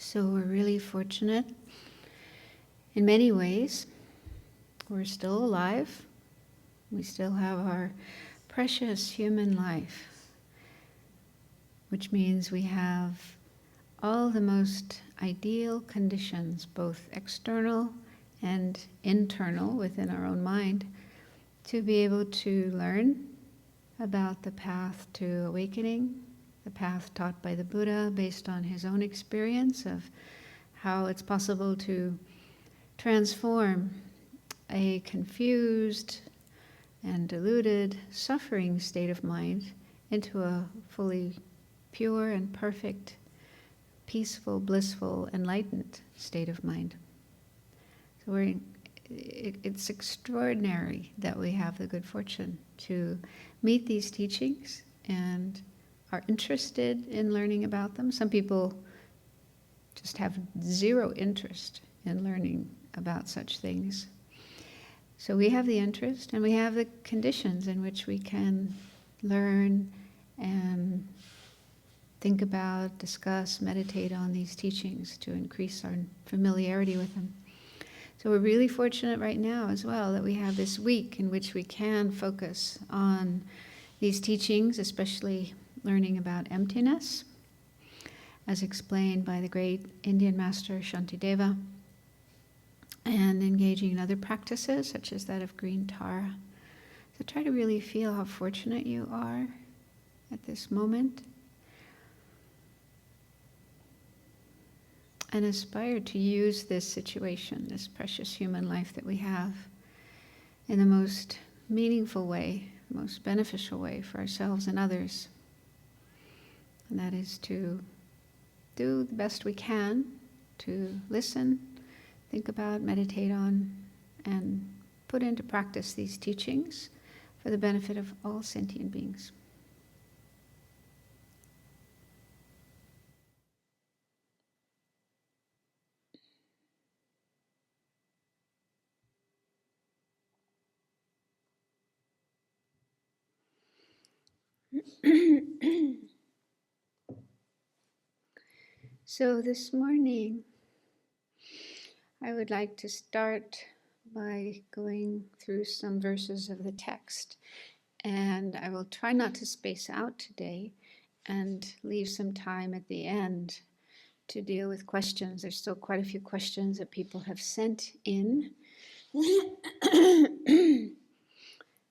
So we're really fortunate in many ways. We're still alive. We still have our precious human life, which means we have all the most ideal conditions, both external and internal within our own mind, to be able to learn about the path to awakening, the path taught by the Buddha based on his own experience of how it's possible to transform a confused and deluded, suffering state of mind into a fully pure and perfect, peaceful, blissful, enlightened state of mind. So it's extraordinary that we have the good fortune to meet these teachings and are interested in learning about them. Some people just have zero interest in learning about such things. So we have the interest and we have the conditions in which we can learn and think about, discuss, meditate on these teachings to increase our familiarity with them. So we're really fortunate right now as well that we have this week in which we can focus on these teachings, especially learning about emptiness, as explained by the great Indian master Shantideva, and engaging in other practices such as that of green Tara. So try to really feel how fortunate you are at this moment, and aspire to use this situation, this precious human life that we have, in the most meaningful way, most beneficial way for ourselves and others. And that is to do the best we can to listen, think about, meditate on, and put into practice these teachings for the benefit of all sentient beings. So this morning, I would like to start by going through some verses of the text. And I will try not to space out today and leave some time at the end to deal with questions. There's still quite a few questions that people have sent in.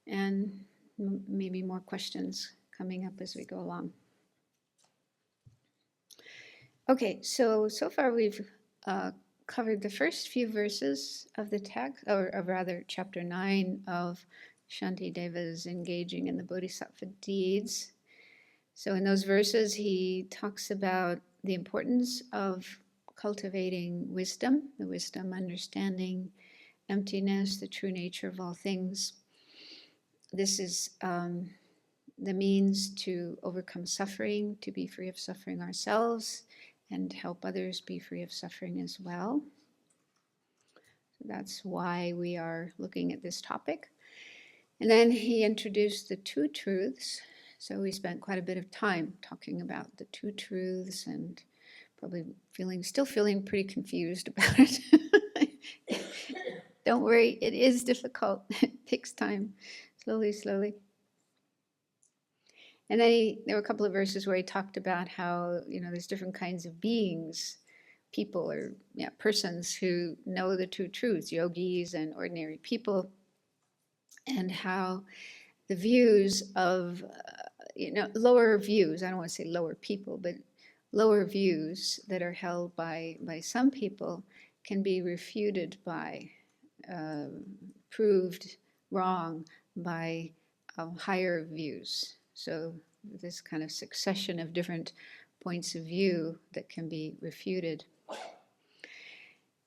And maybe more questions coming up as we go along. Okay, so far we've covered the first few verses of the text, or rather chapter 9 of Shantideva's engaging in the Bodhisattva deeds. So in those verses he talks about the importance of cultivating wisdom, the wisdom understanding emptiness, the true nature of all things. This is the means to overcome suffering, to be free of suffering ourselves, and help others be free of suffering as well. So that's why we are looking at this topic. And then he introduced the two truths. So we spent quite a bit of time talking about the two truths and probably still feeling pretty confused about it. Don't worry, it is difficult. It takes time, slowly. And then there were a couple of verses where he talked about how, there's different kinds of beings, people or persons who know the two truths, yogis and ordinary people, and how the views of, lower views, I don't want to say lower people, but lower views that are held by some people can be refuted by, proved wrong by higher views. So this kind of succession of different points of view that can be refuted.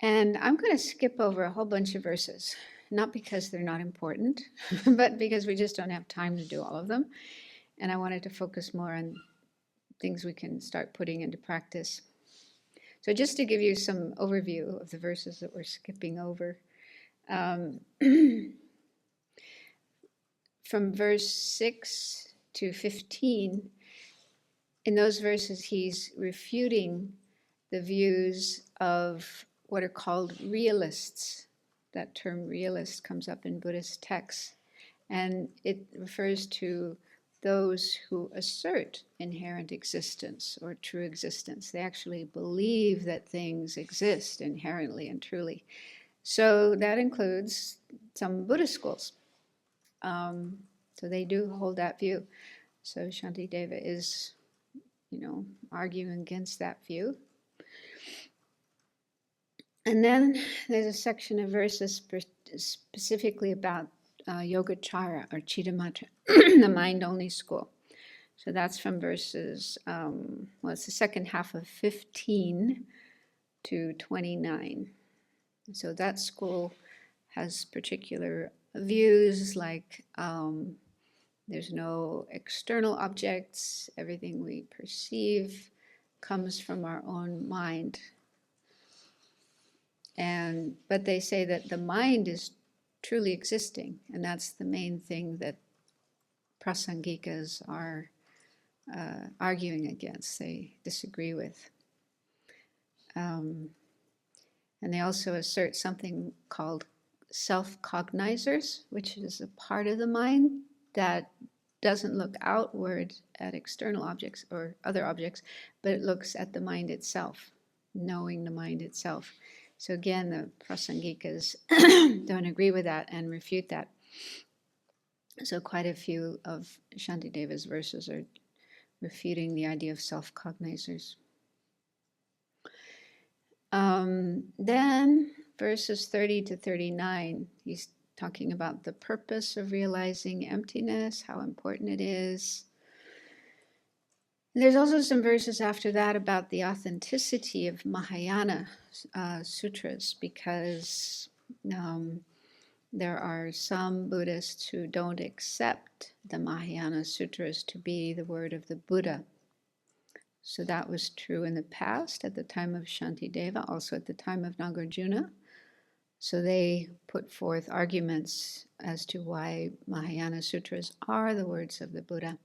And I'm going to skip over a whole bunch of verses, not because they're not important, but because we just don't have time to do all of them. And I wanted to focus more on things we can start putting into practice. So just to give you some overview of the verses that we're skipping over. From verse 6 to 15, in those verses he's refuting the views of what are called realists. That term realist comes up in Buddhist texts, and it refers to those who assert inherent existence or true existence. They actually believe that things exist inherently and truly. So that includes some Buddhist schools. So they do hold that view. So Shantideva is, arguing against that view. And then there's a section of verses specifically about Yogacara or Chittamatra, the mind-only school. So that's from verses, it's the second half of 15 to 29. So that school has particular views like there's no external objects, everything we perceive comes from our own mind. But they say that the mind is truly existing, and that's the main thing that prasangikas are arguing against, they disagree with. And they also assert something called self-cognizers, which is a part of the mind that doesn't look outward at external objects or other objects, but it looks at the mind itself, knowing the mind itself. So again, the prasangikas don't agree with that and refute that. So quite a few of Shantideva's verses are refuting the idea of self-cognizers. Then verses 30 to 39, he's talking about the purpose of realizing emptiness, how important it is. And there's also some verses after that about the authenticity of Mahayana sutras, because there are some Buddhists who don't accept the Mahayana sutras to be the word of the Buddha. So that was true in the past, at the time of Shantideva, also at the time of Nagarjuna. So they put forth arguments as to why Mahayana sutras are the words of the Buddha.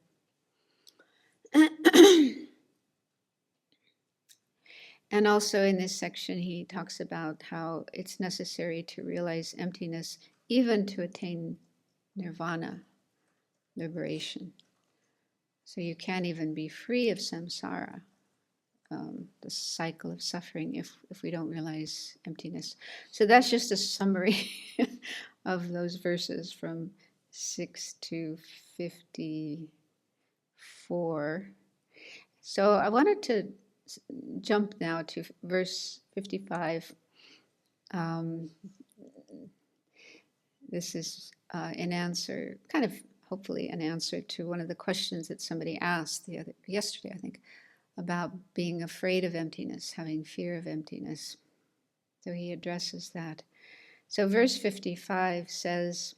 And also in this section, he talks about how it's necessary to realize emptiness, even to attain nirvana, liberation. So you can't even be free of samsara, the cycle of suffering, if we don't realize emptiness. So that's just a summary of those verses from 6 to 54. So I wanted to jump now to verse 55. This is an answer, kind of hopefully an answer to one of the questions that somebody asked yesterday, I think, about being afraid of emptiness, having fear of emptiness. So he addresses that. So verse 55 says,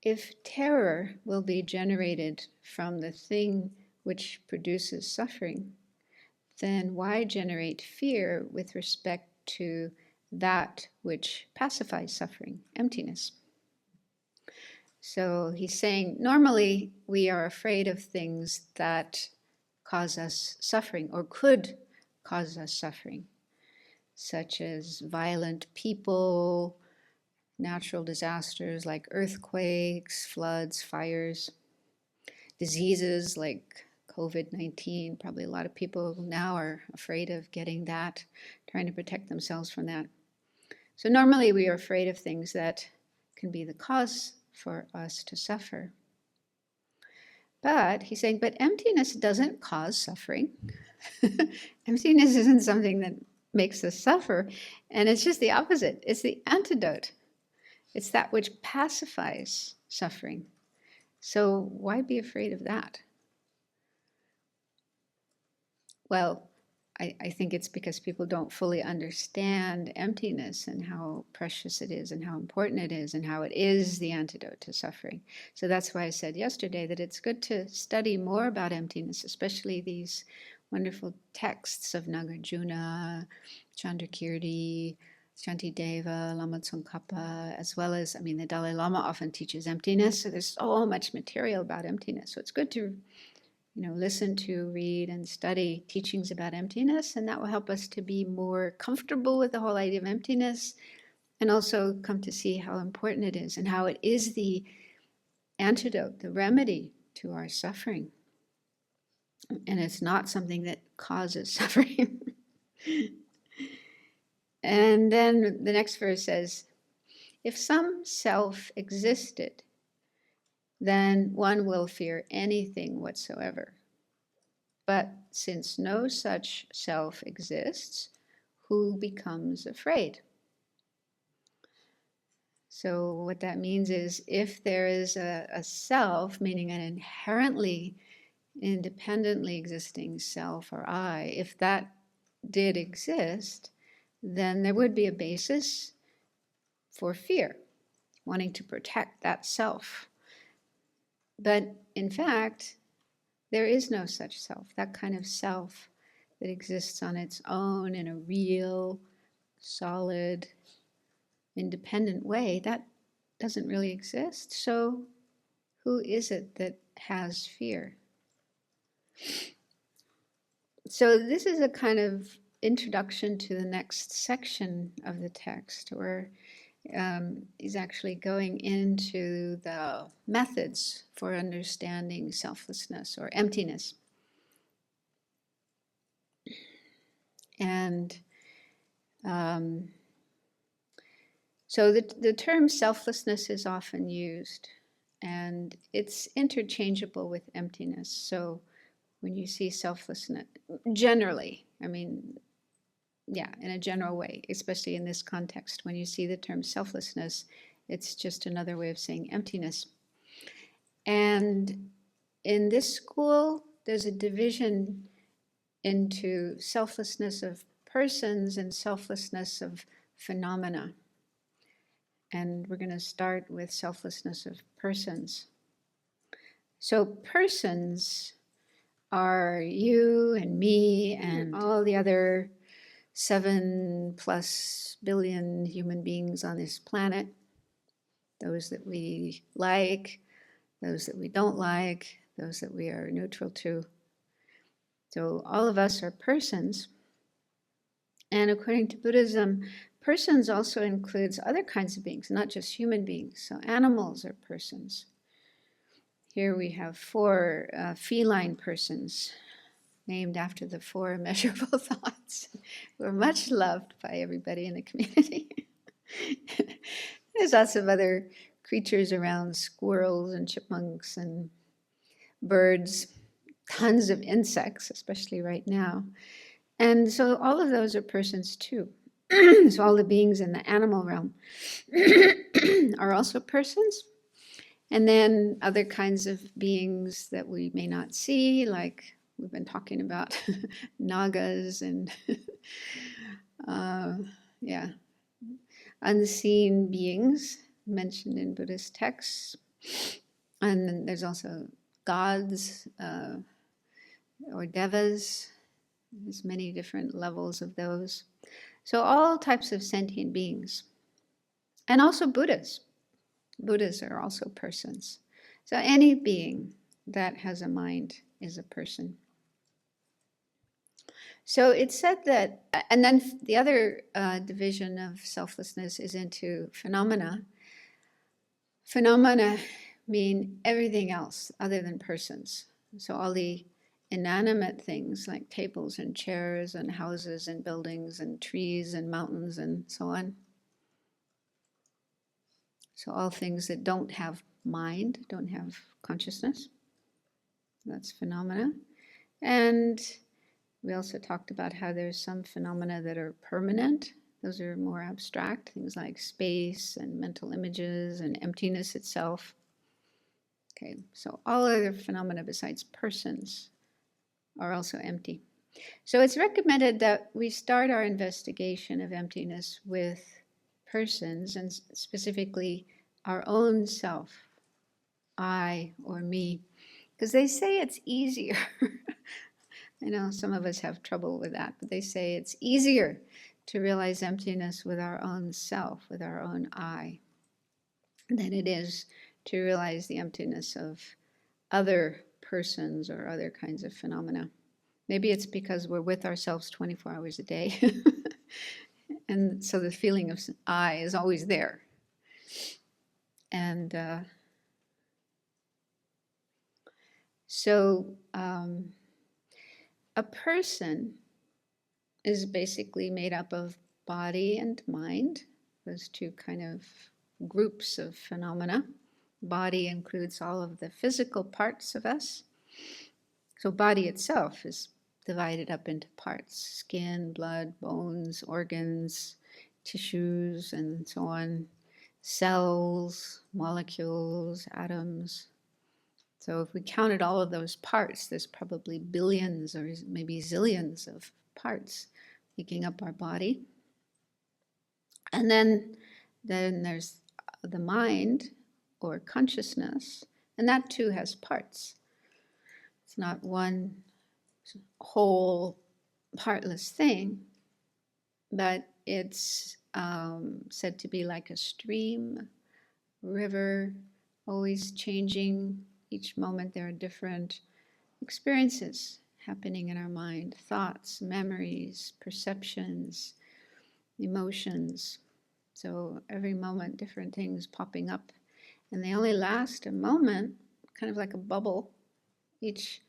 if terror will be generated from the thing which produces suffering, then why generate fear with respect to that which pacifies suffering, emptiness? So he's saying, normally we are afraid of things that cause us suffering or could cause us suffering, such as violent people, natural disasters like earthquakes, floods, fires, diseases like COVID-19. Probably a lot of people now are afraid of getting that, trying to protect themselves from that. So normally we are afraid of things that can be the cause for us to suffer. But he's saying, but emptiness doesn't cause suffering. Emptiness isn't something that makes us suffer, and it's just the opposite. It's the antidote. It's that which pacifies suffering. So why be afraid of that? Well, I think it's because people don't fully understand emptiness and how precious it is and how important it is and how it is the antidote to suffering. So that's why I said yesterday that it's good to study more about emptiness, especially these wonderful texts of Nagarjuna, Chandrakirti, Shantideva, Lama Tsongkhapa, as well as, the Dalai Lama often teaches emptiness, so there's so much material about emptiness. So it's good to listen to, read, and study teachings about emptiness, and that will help us to be more comfortable with the whole idea of emptiness, and also come to see how important it is and how it is the antidote, the remedy to our suffering. And it's not something that causes suffering. And then the next verse says, if some self existed, then one will fear anything whatsoever. But since no such self exists, who becomes afraid? So what that means is, if there is a self, meaning an inherently, independently existing self or I, if that did exist, then there would be a basis for fear, wanting to protect that self. But in fact, there is no such self. That kind of self that exists on its own in a real, solid, independent way, that doesn't really exist. So who is it that has fear? So this is a kind of introduction to the next section of the text, where he's actually going into the methods for understanding selflessness or emptiness. And so the term selflessness is often used, and it's interchangeable with emptiness. So when you see selflessness, generally, in a general way, especially in this context, when you see the term selflessness, it's just another way of saying emptiness. And in this school, there's a division into selflessness of persons and selflessness of phenomena. And we're going to start with selflessness of persons. So persons are you and me and all the other 7+ billion human beings on this planet. Those that we like, those that we don't like, those that we are neutral to. So all of us are persons. And according to Buddhism, persons also includes other kinds of beings, not just human beings. So animals are persons. Here we have 4 feline persons, named after the 4 immeasurable thoughts, who are much loved by everybody in the community. There's lots of other creatures around, squirrels and chipmunks and birds, tons of insects, especially right now. And so all of those are persons too. So all the beings in the animal realm are also persons. And then other kinds of beings that we may not see, like we've been talking about nagas and unseen beings mentioned in Buddhist texts. And then there's also gods or devas. There's many different levels of those. So all types of sentient beings. And also Buddhas. Buddhas are also persons. So any being that has a mind is a person. So it's said that, and then the other division of selflessness is into phenomena. Phenomena mean everything else other than persons. So all the inanimate things like tables and chairs and houses and buildings and trees and mountains and so on. So all things that don't have mind, don't have consciousness. That's phenomena. And we also talked about how there's some phenomena that are permanent. Those are more abstract, things like space and mental images and emptiness itself. Okay, so all other phenomena besides persons are also empty. So it's recommended that we start our investigation of emptiness with persons, and specifically our own self, I or me, because they say it's easier. I know some of us have trouble with that, but they say it's easier to realize emptiness with our own self, with our own I, than it is to realize the emptiness of other persons or other kinds of phenomena. Maybe it's because we're with ourselves 24 hours a day. And so the feeling of I is always there. And so a person is basically made up of body and mind, those two kind of groups of phenomena. Body includes all of the physical parts of us. So body itself is divided up into parts: skin, blood, bones, organs, tissues, and so on, cells, molecules, atoms. So if we counted all of those parts, there's probably billions or maybe zillions of parts making up our body. And then there's the mind or consciousness, and that too has parts. It's not one whole partless thing, but it's said to be like a stream, river, always changing. Each moment there are different experiences happening in our mind: thoughts, memories, perceptions, emotions. So every moment different things popping up, and they only last a moment, kind of like a bubble. Each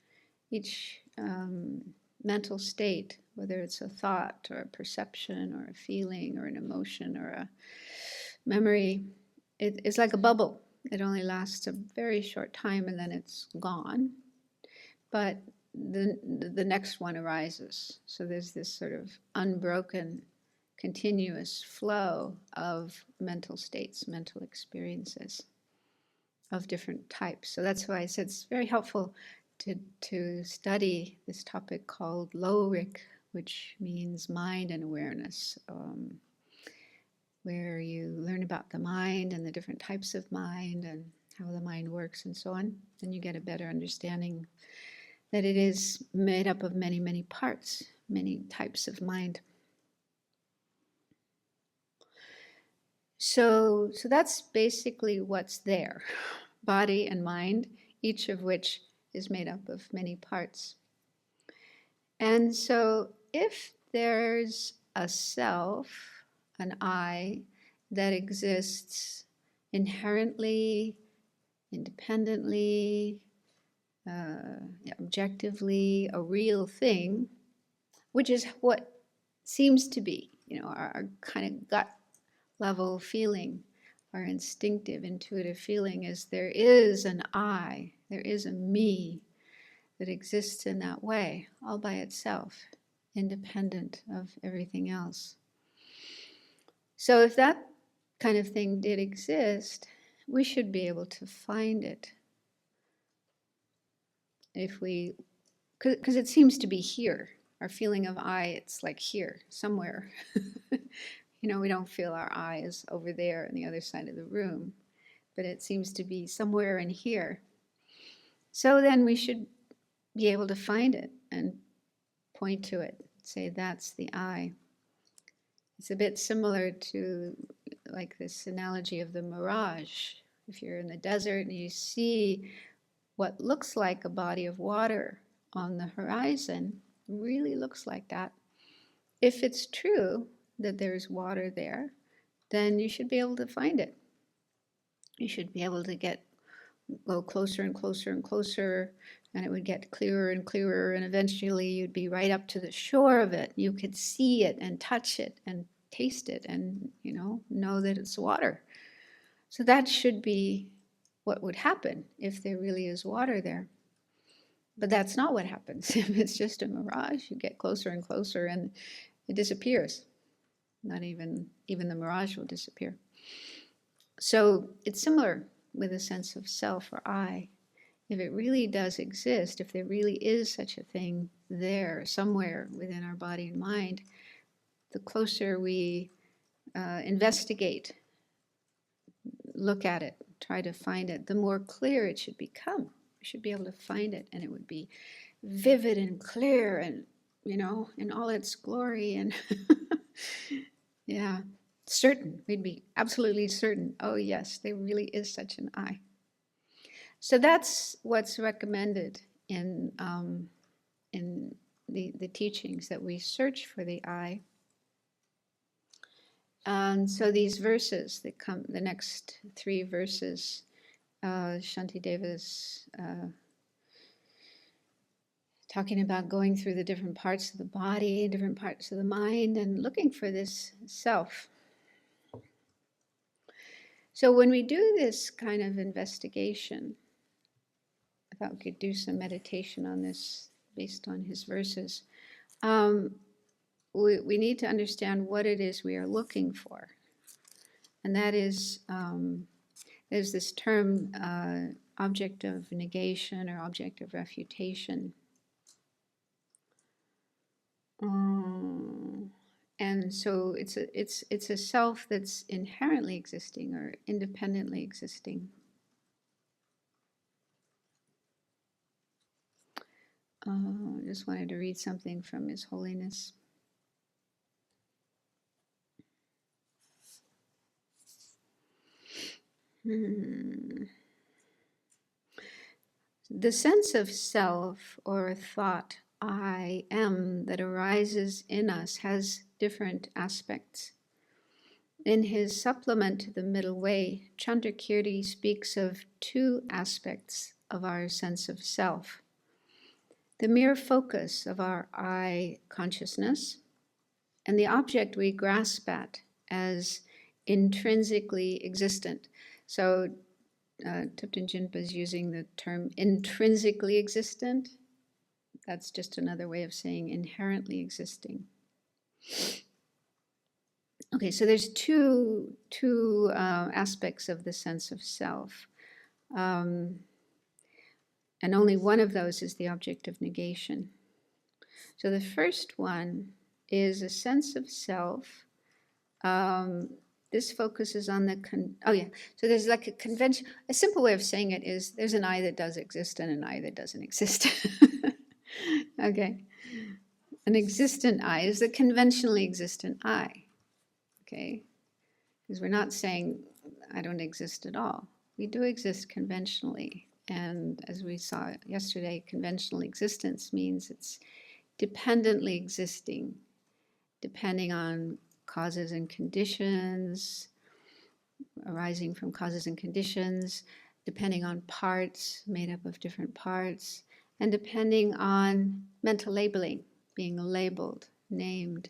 mental state, whether it's a thought or a perception or a feeling or an emotion or a memory, it's like a bubble. It only lasts a very short time and then it's gone. But the next one arises. So there's this sort of unbroken, continuous flow of mental states, mental experiences of different types. So that's why I said it's very helpful to study this topic called Lorik, which means mind and awareness, where you learn about the mind and the different types of mind and how the mind works and so on. Then you get a better understanding that it is made up of many, many parts, many types of mind. So that's basically what's there, body and mind, each of which is made up of many parts. And so if there's a self, an I, that exists inherently, independently, objectively, a real thing, which is what seems to be, our kind of gut level feeling, our instinctive, intuitive feeling is there is an I, there is a me that exists in that way, all by itself, independent of everything else. So if that kind of thing did exist, we should be able to find it. Because it seems to be here. Our feeling of I, it's like here, somewhere. We don't feel our I is over there on the other side of the room, but it seems to be somewhere in here. So then we should be able to find it and point to it, say that's the I. It's a bit similar to like this analogy of the mirage. If you're in the desert and you see what looks like a body of water on the horizon, really looks like that. If it's true that there's water there, then you should be able to find it. You should be able to go closer and closer and closer, and it would get clearer and clearer, and eventually you'd be right up to the shore of it. You could see it and touch it and taste it and, know that it's water. So that should be what would happen if there really is water there. But that's not what happens. If it's just a mirage, you get closer and closer and it disappears. Not even the mirage will disappear. So it's similar with a sense of self or I. If it really does exist, if there really is such a thing there somewhere within our body and mind, the closer we investigate, look at it, try to find it, the more clear it should become. We should be able to find it, and it would be vivid and clear and, in all its glory and yeah, certain. We'd be absolutely certain, oh yes, there really is such an I. So that's what's recommended in the teachings, that we search for the I. And so these verses that come, the next 3 verses, Shantideva's talking about going through the different parts of the body, different parts of the mind, and looking for this self. So when we do this kind of investigation, if I could do some meditation on this based on his verses, we need to understand what it is we are looking for. And that is, there's this term, object of negation or object of refutation. And so it's a self that's inherently existing or independently existing. I just wanted to read something from His Holiness. The sense of self or thought, I am, that arises in us has different aspects. In his supplement to the Middle Way, Chandrakirti speaks of 2 aspects of our sense of self. The mere focus of our I consciousness, and the object we grasp at as intrinsically existent. So Thupten Jinpa is using the term intrinsically existent. That's just another way of saying inherently existing. Okay, so there's two aspects of the sense of self. And only one of those is the object of negation. So the first one is a sense of self. This focuses on the, so there's like a convention, a simple way of saying it is there's an I that does exist and an I that doesn't exist. Okay. An existent I is the conventionally existent I. Okay. Because we're not saying I don't exist at all. We do exist conventionally. And as we saw yesterday, conventional existence means it's dependently existing, depending on causes and conditions, arising from causes and conditions, depending on parts made up of different parts, and depending on mental labeling, being labeled, named,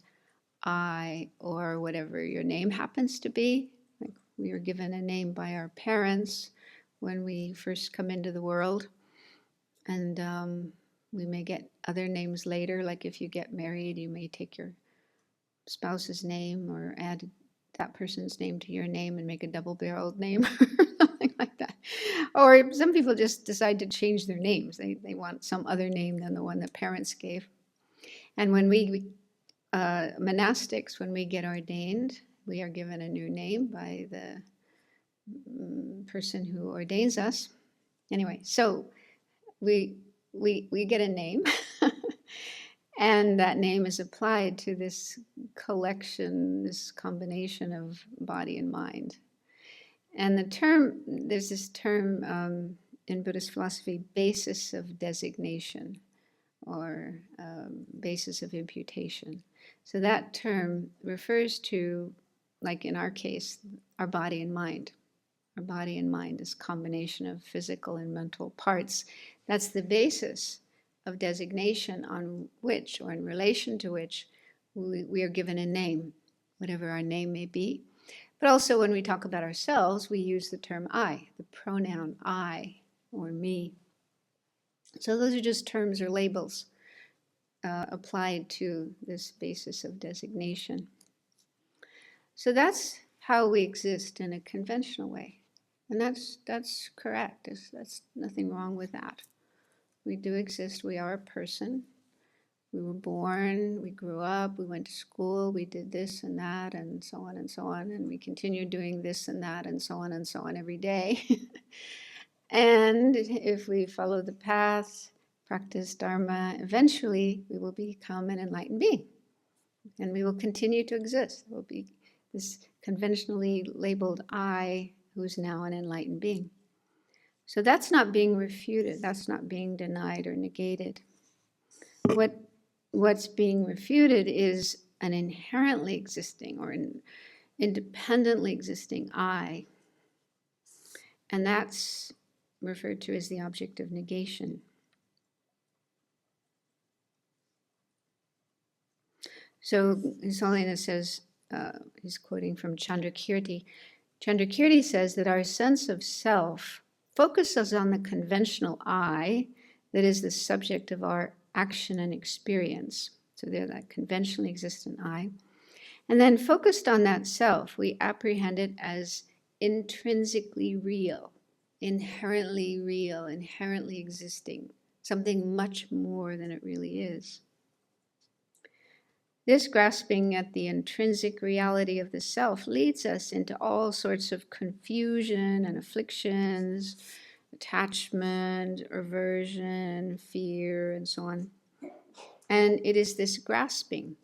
I, or whatever your name happens to be. Like we are given a name by our parents when we first come into the world, and we may get other names later, like if you get married, you may take your spouse's name or add that person's name to your name and make a double-barreled name or something like that. Or some people just decide to change their names. They want some other name than the one that parents gave. And when we monastics, when we get ordained, we are given a new name by the person who ordains us. Anyway, so we get a name, and that name is applied to this collection, this combination of body and mind. And there's this term in Buddhist philosophy, basis of designation, or basis of imputation. So that term refers to, like in our case, our body and mind. Our body and mind is a combination of physical and mental parts. That's the basis of designation on which, or in relation to which, we are given a name, whatever our name may be. But also when we talk about ourselves, we use the term I, the pronoun I, or me. So those are just terms or labels applied to this basis of designation. So that's how we exist in a conventional way. And that's correct. That's nothing wrong with that. We do exist. We are a person. We were born, we grew up, we went to school, we did this and that, and so on and so on. And we continue doing this and that, and so on every day. And if we follow the path, practice Dharma, eventually we will become an enlightened being. And we will continue to exist. There will be this conventionally labeled I who is now an enlightened being. So that's not being refuted. That's not being denied or negated. What's being refuted is an inherently existing or an independently existing I. And that's referred to as the object of negation. So His Holiness says, he's quoting from Chandrakirti. Chandrakirti says that our sense of self focuses on the conventional I that is the subject of our action and experience. So they're that conventionally existent I. And then focused on that self, we apprehend it as intrinsically real, inherently existing, something much more than it really is. This grasping at the intrinsic reality of the self leads us into all sorts of confusion and afflictions, attachment, aversion, fear, and so on. And it is this grasping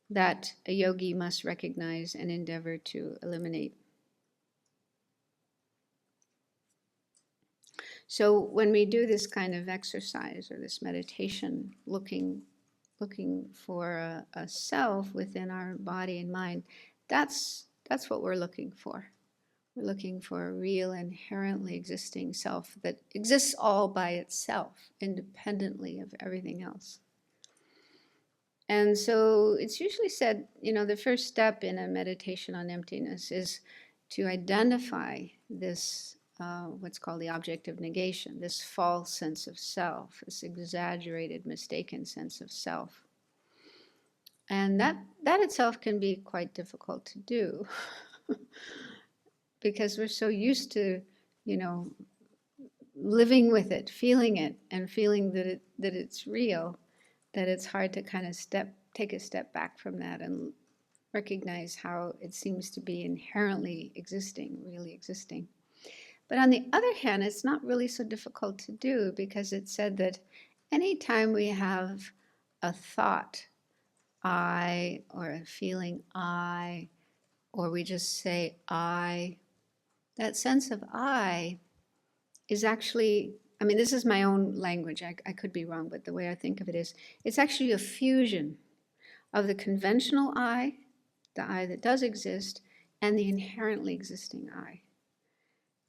that a yogi must recognize and endeavor to eliminate. So when we do this kind of exercise or this meditation, looking for a self within our body and mind, that's what we're looking for. We're looking for a real, inherently existing self that exists all by itself, independently of everything else. And so it's usually said, the first step in a meditation on emptiness is to identify this, what's called the object of negation, this false sense of self, this exaggerated, mistaken sense of self. And that itself can be quite difficult to do because we're so used to, living with it, and feeling that it's real, that it's hard to kind of take a step back from that and recognize how it seems to be inherently existing, really existing. But on the other hand, it's not really so difficult to do because it's said that anytime we have a thought, I, or a feeling I, or we just say I, that sense of I is actually, this is my own language, I could be wrong, but the way I think of it is, it's actually a fusion of the conventional I, the I that does exist, and the inherently existing I.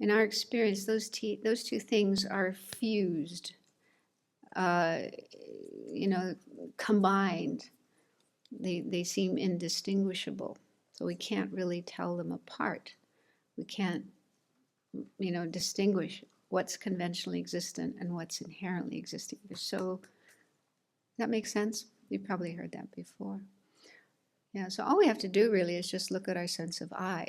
In our experience, those two things are fused, combined. They seem indistinguishable, so we can't really tell them apart. We can't, distinguish what's conventionally existent and what's inherently existing. So, that makes sense? You've probably heard that before. Yeah, so all we have to do really is just look at our sense of I.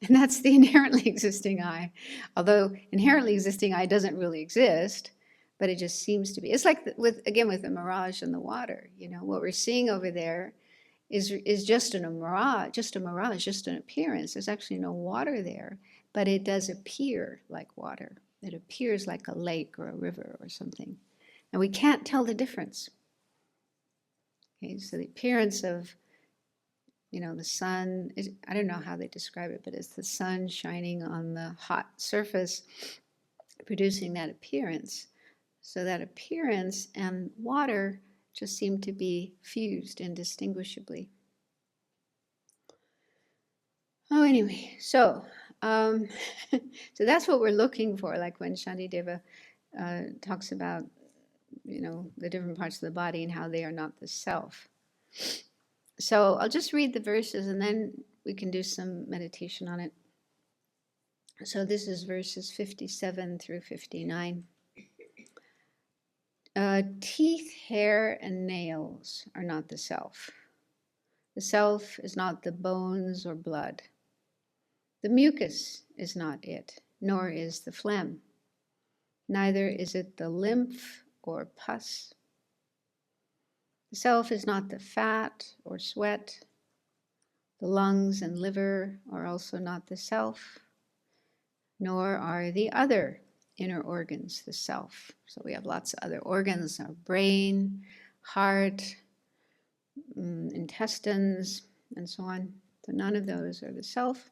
And that's the inherently existing I. Although inherently existing I doesn't really exist, but it just seems to be. It's like with the mirage in the water. What we're seeing over there is just a mirage, just an appearance. There's actually no water there, but it does appear like water. It appears like a lake or a river or something. And we can't tell the difference. Okay, so the appearance of, the sun, I don't know how they describe it, but it's the sun shining on the hot surface, producing that appearance. So that appearance and water just seem to be fused indistinguishably. Oh, anyway, so so that's what we're looking for, like when Shantideva talks about, the different parts of the body and how they are not the self. So I'll just read the verses and then we can do some meditation on it. So this is verses 57 through 59. Teeth, hair, and nails are not the self. The self is not the bones or blood. The mucus is not it, nor is the phlegm. Neither is it the lymph or pus. The self is not the fat or sweat. The lungs and liver are also not the self, nor are the other inner organs the self. So we have lots of other organs, our brain, heart, intestines, and so on. So none of those are the self.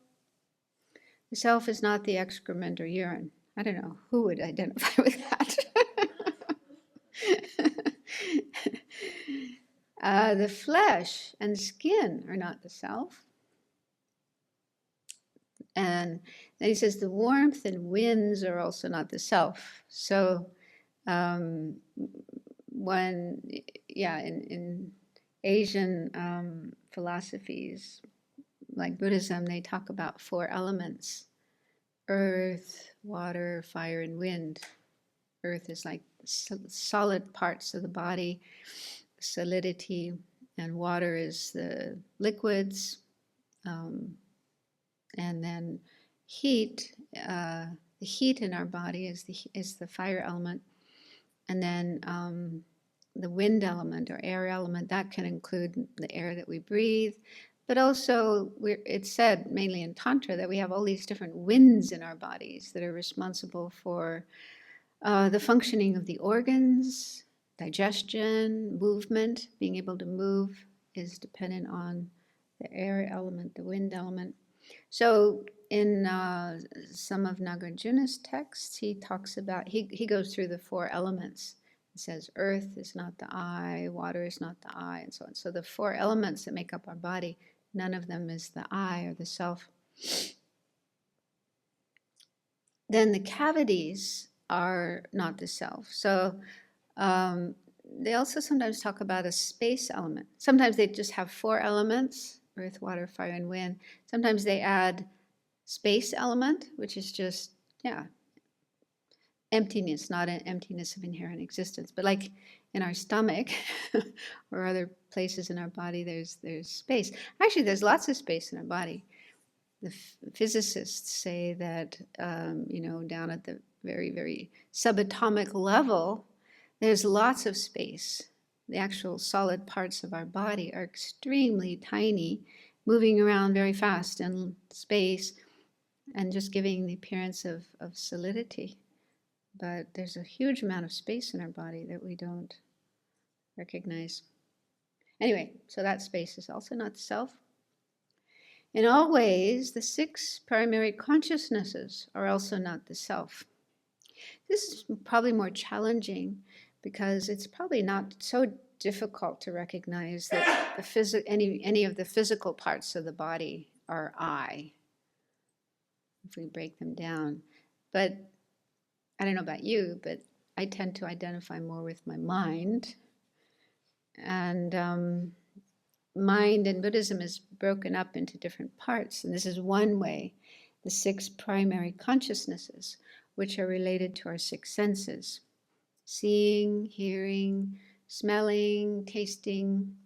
The self is not the excrement or urine. I don't know, who would identify with that? The flesh and skin are not the self. And then he says the warmth and winds are also not the self. So when, in Asian philosophies like Buddhism, they talk about 4 elements: earth, water, fire, and wind. Earth is like solid parts of the body, solidity, and water is the liquids, and then heat. The heat in our body is the fire element, and then the wind element or air element, that can include the air that we breathe. But also, it's said mainly in Tantra that we have all these different winds in our bodies that are responsible for the functioning of the organs, digestion, movement. Being able to move is dependent on the air element, the wind element. So in some of Nagarjuna's texts, he talks about, he goes through the 4 elements. He says earth is not the I, water is not the I, and so on. So the 4 elements that make up our body, none of them is the I or the self. Then the cavities are not the self. So they also sometimes talk about a space element. Sometimes they just have 4 elements: earth, water, fire, and wind. Sometimes they add space element, which is just, emptiness, not an emptiness of inherent existence. But like in our stomach or other places in our body, there's space. Actually, there's lots of space in our body. The physicists say that, down at the very, very subatomic level, there's lots of space. The actual solid parts of our body are extremely tiny, moving around very fast in space and just giving the appearance of solidity. But there's a huge amount of space in our body that we don't recognize. Anyway, so that space is also not the self. In all ways, the 6 primary consciousnesses are also not the self. This is probably more challenging because it's probably not so difficult to recognize that any of the physical parts of the body are I, if we break them down. But I don't know about you, but I tend to identify more with my mind. And mind in Buddhism is broken up into different parts, and this is one way, the 6 primary consciousnesses, which are related to our 6 senses: seeing, hearing, smelling, tasting,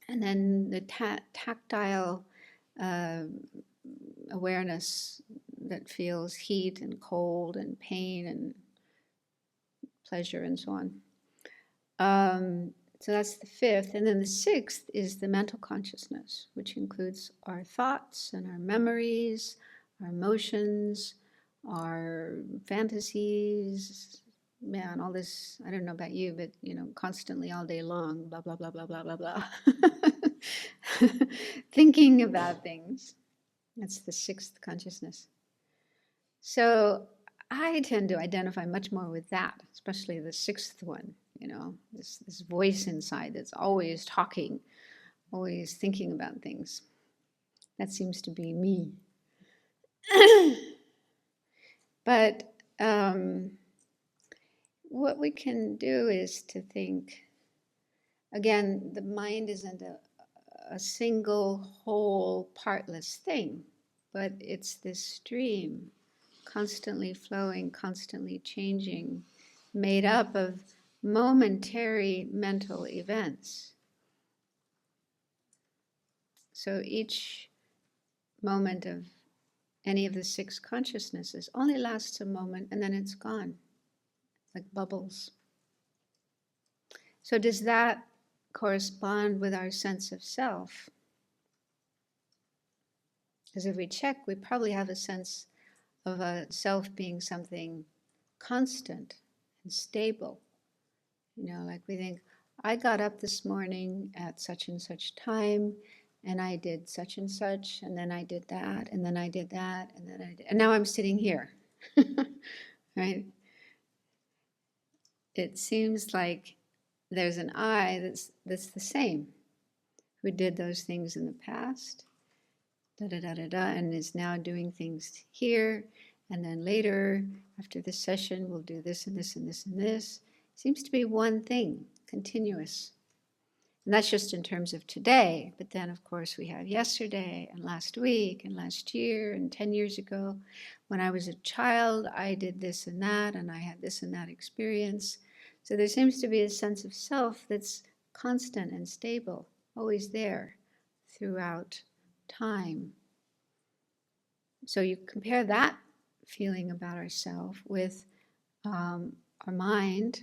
and then the tactile awareness that feels heat and cold and pain and pleasure and so on. So that's the 5th. And then the 6th is the mental consciousness, which includes our thoughts and our memories, our emotions, our fantasies, and all this. I don't know about you, but, constantly all day long, blah, blah, blah, blah, blah, blah, blah. Thinking about things. That's the 6th consciousness. So I tend to identify much more with that, especially the 6th one. This voice inside that's always talking, always thinking about things. That seems to be me. But what we can do is to think, again, the mind isn't a single, whole, partless thing, but it's this stream, constantly flowing, constantly changing, made up of momentary mental events. So each moment of any of the 6 consciousnesses only lasts a moment and then it's gone, like bubbles. So does that correspond with our sense of self? Because if we check, we probably have a sense of a self being something constant and stable. Like we think, I got up this morning at such and such time, and I did such and such, and then I did that, and then I did that, and then I did, and now I'm sitting here. right? It seems like there's an I that's the same, who did those things in the past, da da da da da, and is now doing things here, and then later, after this session, we'll do this and this and this and this. Seems to be one thing, continuous. And that's just in terms of today. But then, of course, we have yesterday and last week and last year and 10 years ago. When I was a child, I did this and I had this and that experience. So there seems to be a sense of self that's constant and stable, always there throughout time. So you compare that feeling about ourselves with our mind,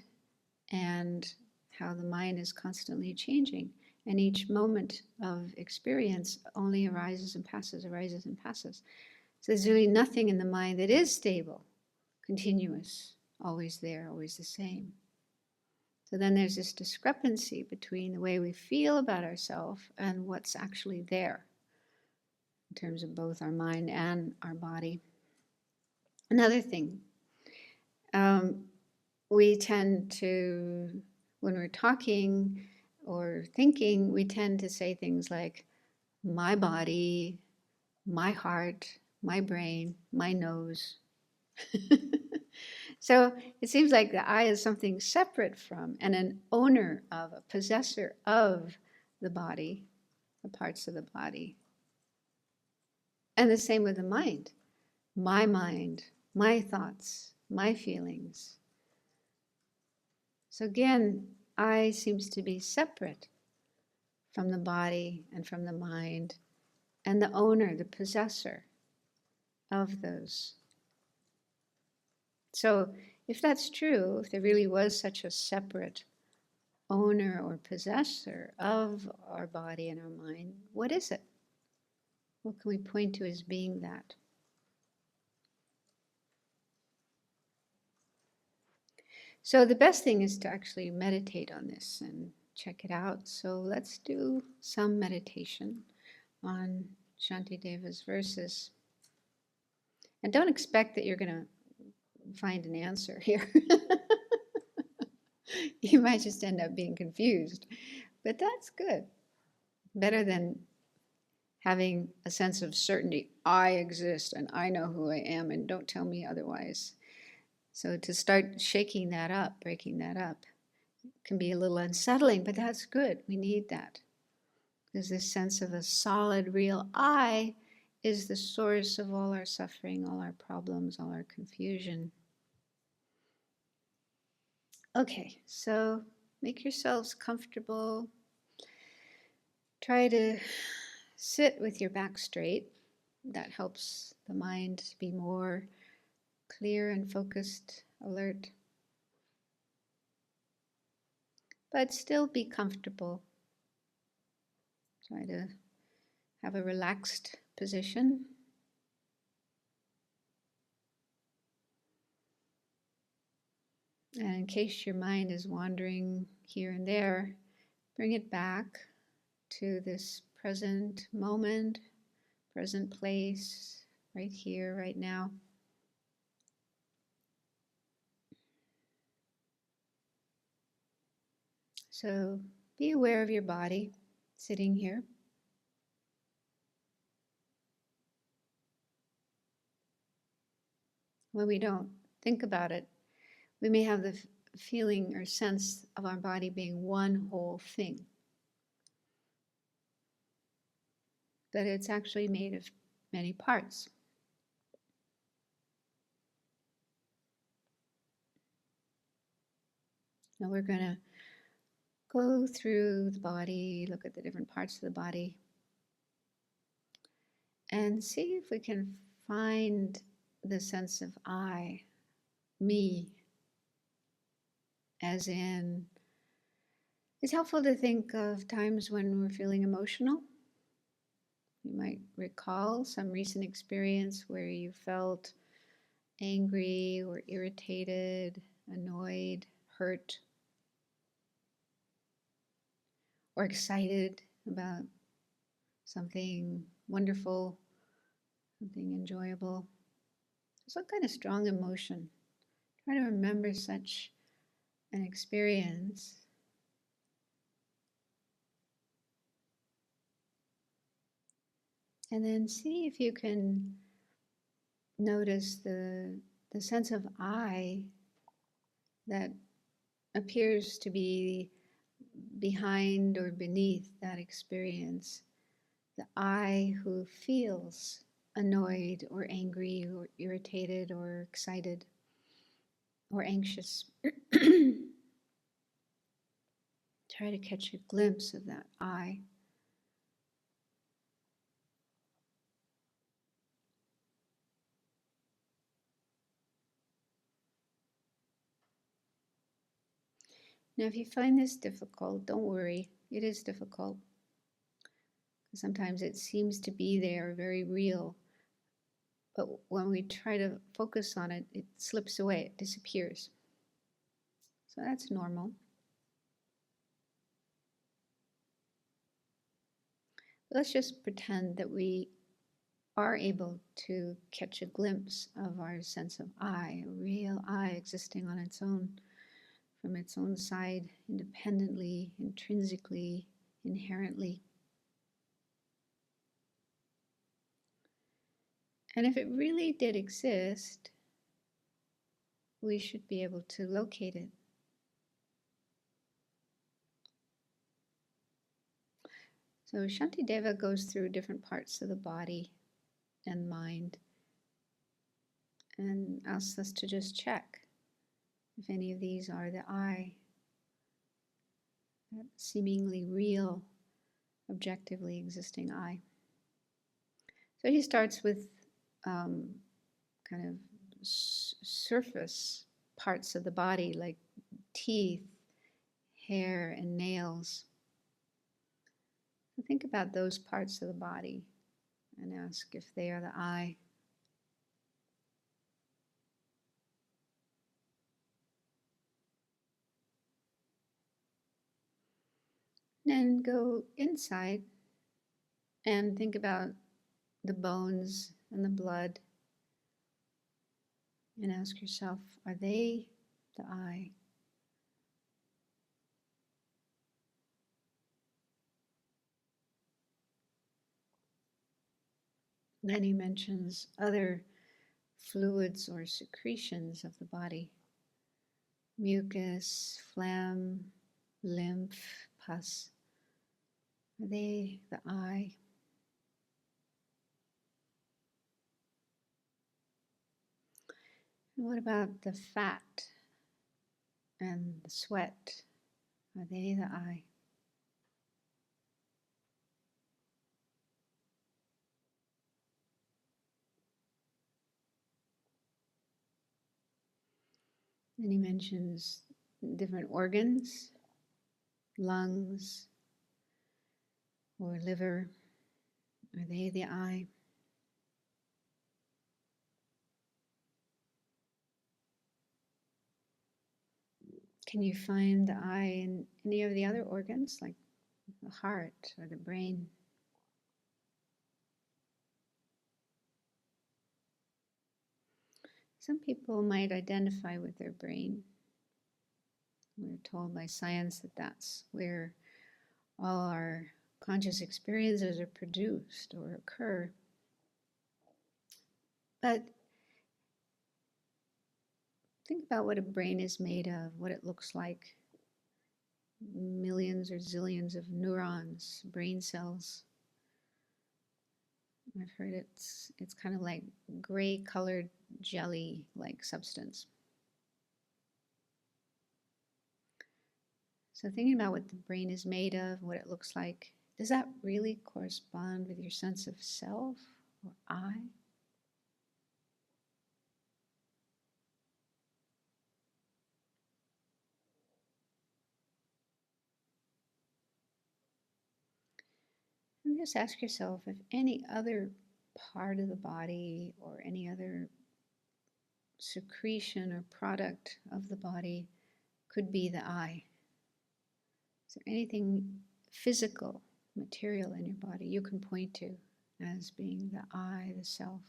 and how the mind is constantly changing. And each moment of experience only arises and passes, arises and passes. So there's really nothing in the mind that is stable, continuous, always there, always the same. So then there's this discrepancy between the way we feel about ourselves and what's actually there in terms of both our mind and our body. Another thing, we tend to, when we're talking or thinking, we tend to say things like, my body, my heart, my brain, my nose. So it seems like the I is something separate from and an owner of, a possessor of the body, the parts of the body. And the same with the mind, my thoughts, my feelings. So again, I seems to be separate from the body and from the mind and the owner, the possessor of those. So if that's true, if there really was such a separate owner or possessor of our body and our mind, what is it? What can we point to as being that? So the best thing is to actually meditate on this and check it out. So let's do some meditation on Shantideva's verses. And don't expect that you're going to find an answer here. You might just end up being confused. But that's good. Better than having a sense of certainty. I exist and I know who I am and don't tell me otherwise. So to start shaking that up, breaking that up, can be a little unsettling, but that's good. We need that. Because this sense of a solid, real I is the source of all our suffering, all our problems, all our confusion. Okay, so make yourselves comfortable. Try to sit with your back straight. That helps the mind be more clear and focused, alert. But still be comfortable. Try to have a relaxed position. And in case your mind is wandering here and there, bring it back to this present moment, present place, right here, right now. So be aware of your body sitting here. When we don't think about it, we may have the feeling or sense of our body being one whole thing. But it's actually made of many parts. Now we're going to go through the body, look at the different parts of the body, and see if we can find the sense of I, me, as in, it's helpful to think of times when we're feeling emotional. You might recall some recent experience where you felt angry or irritated, annoyed, hurt, or excited about something wonderful, something enjoyable. Some kind of strong emotion Try to remember such an experience. And then see if you can notice the sense of I that appears to be behind or beneath that experience. The I who feels annoyed or angry or irritated or excited or anxious. Try to catch a glimpse of that I. Now, if you find this difficult, don't worry. It is difficult. Sometimes it seems to be there, very real. But when we try to focus on it, it slips away, it disappears. So that's normal. Let's just pretend that we are able to catch a glimpse of our sense of I, a real I existing on its own, from its own side, independently, intrinsically, inherently. And if it really did exist, we should be able to locate it. So Shantideva goes through different parts of the body and mind and asks us to just check if any of these are the I, that seemingly real, objectively existing I. So he starts with kind of surface parts of the body like teeth, hair, and nails. So think about those parts of the body and ask if they are the I. Then go inside and think about the bones and the blood and ask yourself, are they the I? Then he mentions other fluids or secretions of the body: mucus, phlegm, lymph, pus. Are they the I? And what about the fat and the sweat? Are they the I? Then he mentions different organs, lungs or liver. Are they the I? Can you find the I in any of the other organs, like the heart or the brain? Some people might identify with their brain. We're told by science that that's where all our conscious experiences are produced or occur. But think about what a brain is made of, what it looks like. Millions or zillions of neurons, brain cells. I've heard it's kind of like gray colored jelly like substance. So thinking about what the brain is made of, what it looks like, does that really correspond with your sense of self or I? And just ask yourself if any other part of the body or any other secretion or product of the body could be the I. Is there anything physical, material in your body you can point to as being the I, the self?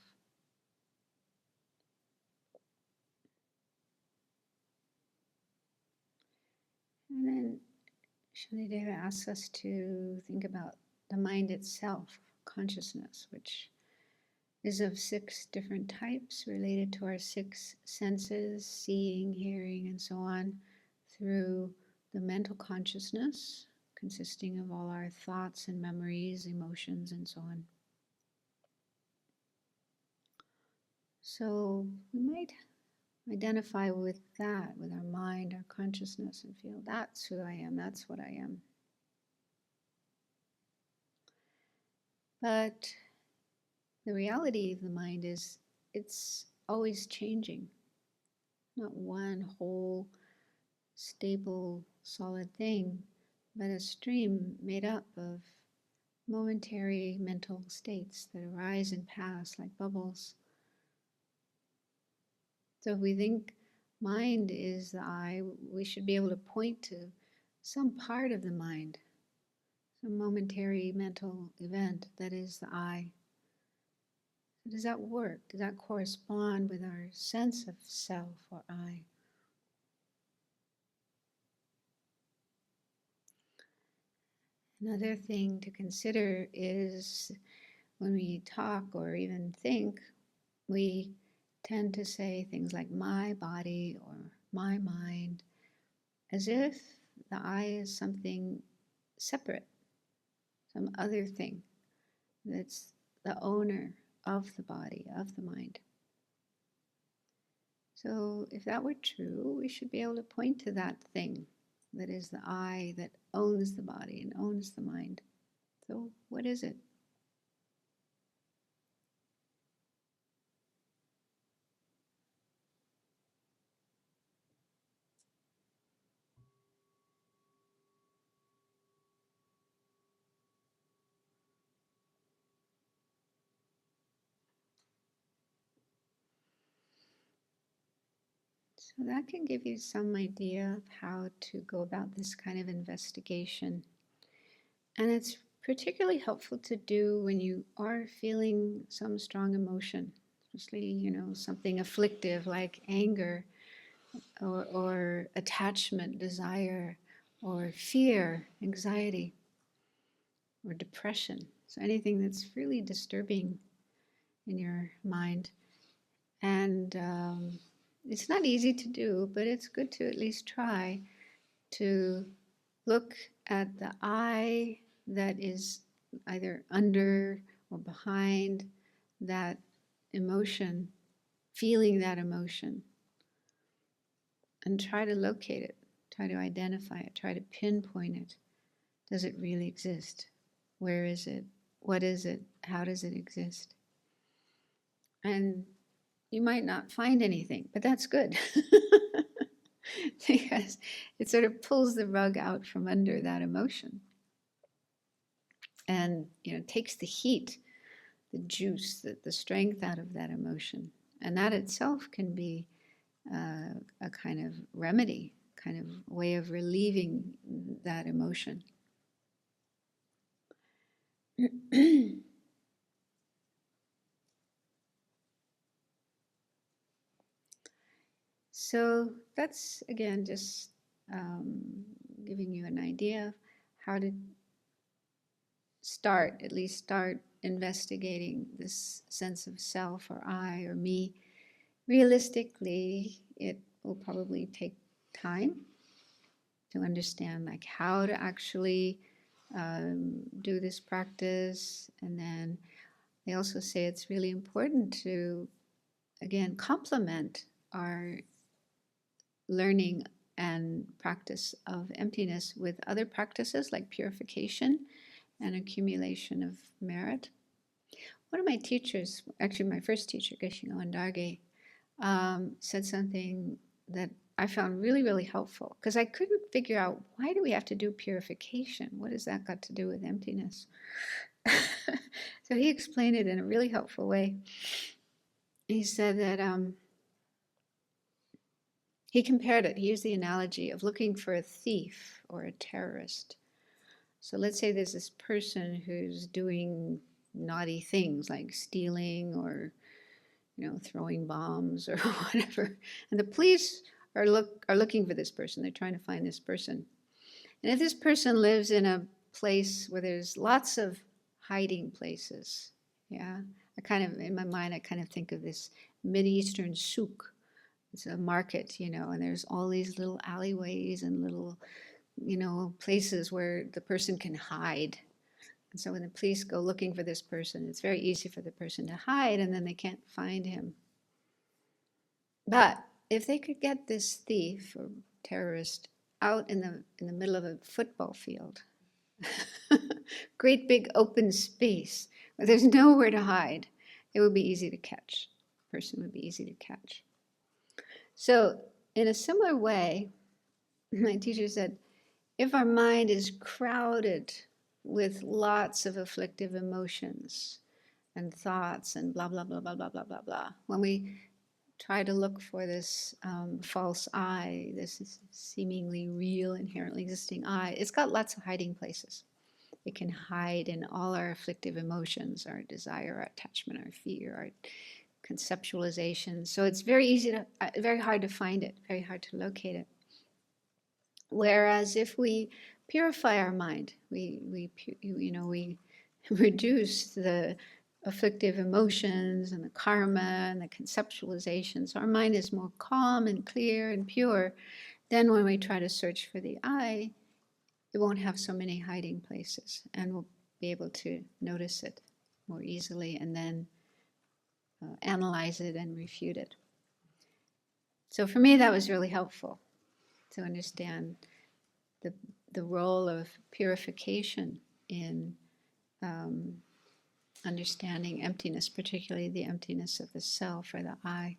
Shantideva asks us to think about the mind itself, consciousness, which is of 6 different types related to our 6 senses, seeing, hearing, and so on, through the mental consciousness, consisting of all our thoughts and memories, emotions, and so on. So we might identify with that, with our mind, our consciousness, and feel that's who I am, that's what I am. But the reality of the mind is it's always changing, not one whole, stable, solid thing, but a stream made up of momentary mental states that arise and pass like bubbles. So if we think mind is the I, we should be able to point to some part of the mind, some momentary mental event that is the I. So does that work? Does that correspond with our sense of self or I? Another thing to consider is when we talk or even think, we tend to say things like my body or my mind, as if the I is something separate, some other thing that's the owner of the body, of the mind. So if that were true, we should be able to point to that thing that is the I that owns the body and owns the mind. So what is it? So that can give you some idea of how to go about this kind of investigation. And it's particularly helpful to do when you are feeling some strong emotion, especially, something afflictive like anger or attachment, desire, or fear, anxiety, or depression. So anything that's really disturbing in your mind. And it's not easy to do, but it's good to at least try to look at the I that is either under or behind that emotion, feeling that emotion, and try to locate it, try to identify it, try to pinpoint it. Does it really exist? Where is it? What is it? How does it exist? And you might not find anything, but that's good. Because it sort of pulls the rug out from under that emotion and takes the heat, the juice, the strength out of that emotion. And that itself can be a kind of remedy, kind of way of relieving that emotion. So that's, again, just giving you an idea of how to at least start investigating this sense of self or I or me. Realistically, it will probably take time to understand like how to actually do this practice. And then they also say it's really important to, again, complement our learning and practice of emptiness with other practices like purification and accumulation of merit. One of my teachers, actually my first teacher, Geshe Wandarge, said something that I found really, really helpful, because I couldn't figure out, why do we have to do purification? What has that got to do with emptiness? So he explained it in a really helpful way. He said that he compared it, he used the analogy of looking for a thief or a terrorist. So let's say there's this person who's doing naughty things like stealing or throwing bombs or whatever. And the police are looking for this person. They're trying to find this person. And if this person lives in a place where there's lots of hiding places, yeah, in my mind, I kind of think of this Mideastern souk. It's a market, and there's all these little alleyways and little, places where the person can hide. And so when the police go looking for this person, it's very easy for the person to hide, and then they can't find him. But if they could get this thief or terrorist out in the middle of a football field, great big open space where there's nowhere to hide, it would be easy to catch. The person would be easy to catch. So in a similar way, my teacher said, if our mind is crowded with lots of afflictive emotions and thoughts and blah, blah, blah, blah, blah, blah, blah, blah, when we try to look for this false I, this seemingly real, inherently existing I, it's got lots of hiding places. It can hide in all our afflictive emotions, our desire, our attachment, our fear, our conceptualization. So it's very hard to find it, very hard to locate it. Whereas if we purify our mind, we reduce the afflictive emotions and the karma and the conceptualizations, our mind is more calm and clear and pure. Then when we try to search for the I, it won't have so many hiding places, and we'll be able to notice it more easily and then analyze it and refute it. So for me, that was really helpful to understand the role of purification in understanding emptiness, particularly the emptiness of the self or the I.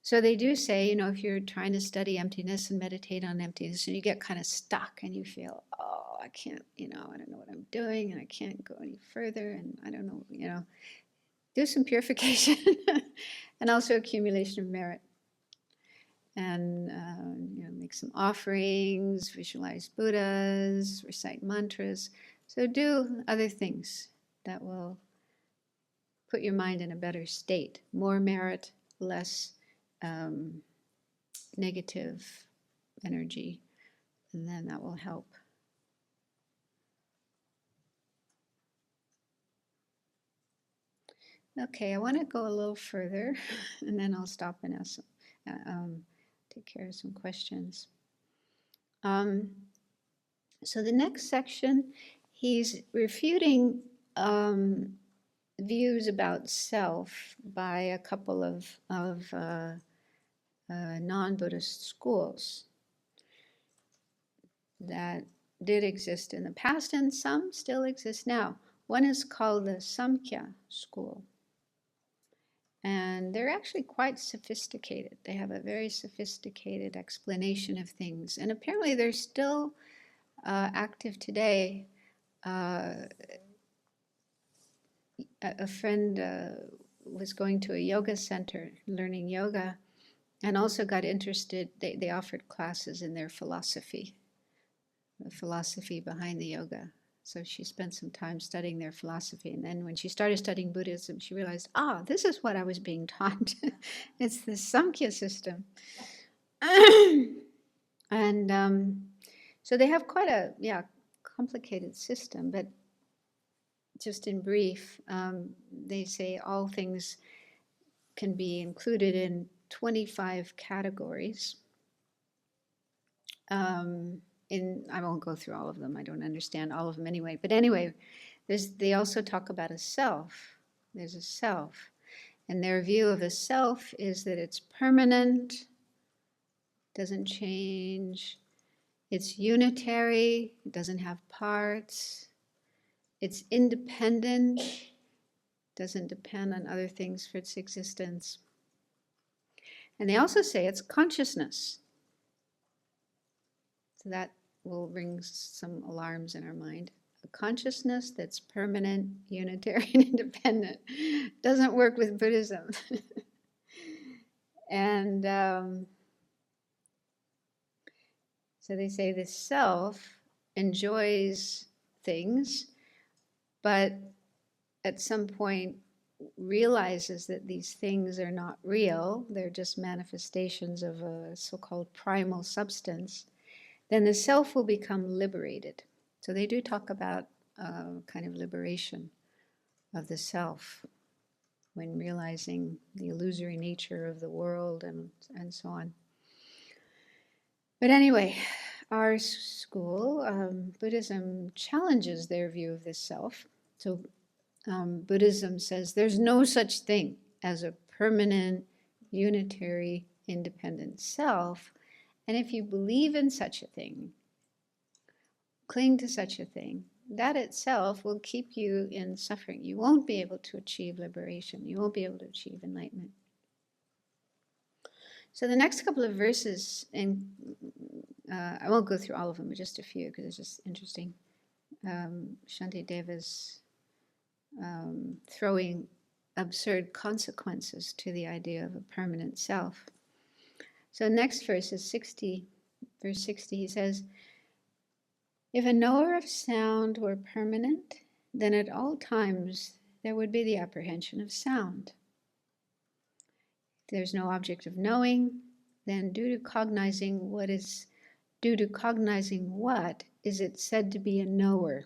So they do say, if you're trying to study emptiness and meditate on emptiness and you get kind of stuck and you feel, oh, I can't, I don't know what I'm doing and I can't go any further and I don't know, do some purification and also accumulation of merit. And make some offerings, visualize Buddhas, recite mantras. So do other things that will put your mind in a better state. More merit, less negative energy, and then that will help. Okay, I want to go a little further, and then I'll stop and ask take care of some questions. So the next section, he's refuting views about self by a couple of non-Buddhist schools that did exist in the past and some still exist now. One is called the Samkhya School. And they're actually quite sophisticated. They have a very sophisticated explanation of things. And apparently they're still active today. A friend was going to a yoga center, learning yoga, and also got interested. They offered classes in their philosophy, the philosophy behind the yoga. So she spent some time studying their philosophy. And then when she started studying Buddhism, she realized, this is what I was being taught. It's the Samkhya system. And so they have quite a complicated system. But just in brief, they say all things can be included in 25 categories. I won't go through all of them. I don't understand all of them anyway. But anyway, they also talk about a self. There's a self. And their view of a self is that it's permanent, doesn't change. It's unitary, it doesn't have parts. It's independent, doesn't depend on other things for its existence. And they also say it's consciousness. So that will ring some alarms in our mind. A consciousness that's permanent, unitary, and independent doesn't work with Buddhism. And so they say the self enjoys things, but at some point realizes that these things are not real. They're just manifestations of a so-called primal substance. then the self will become liberated. So they do talk about kind of liberation of the self when realizing the illusory nature of the world and so on. But anyway, our school, Buddhism, challenges their view of the self. So Buddhism says there's no such thing as a permanent, unitary, independent self. And if you believe in such a thing, cling to such a thing, that itself will keep you in suffering. You won't be able to achieve liberation. You won't be able to achieve enlightenment. So the next couple of verses, and I won't go through all of them, but just a few because it's just interesting. Shantideva's throwing absurd consequences to the idea of a permanent self. So next verse is 60, verse 60, he says, if a knower of sound were permanent, then at all times there would be the apprehension of sound. If there's no object of knowing, then due to cognizing what is it said to be a knower?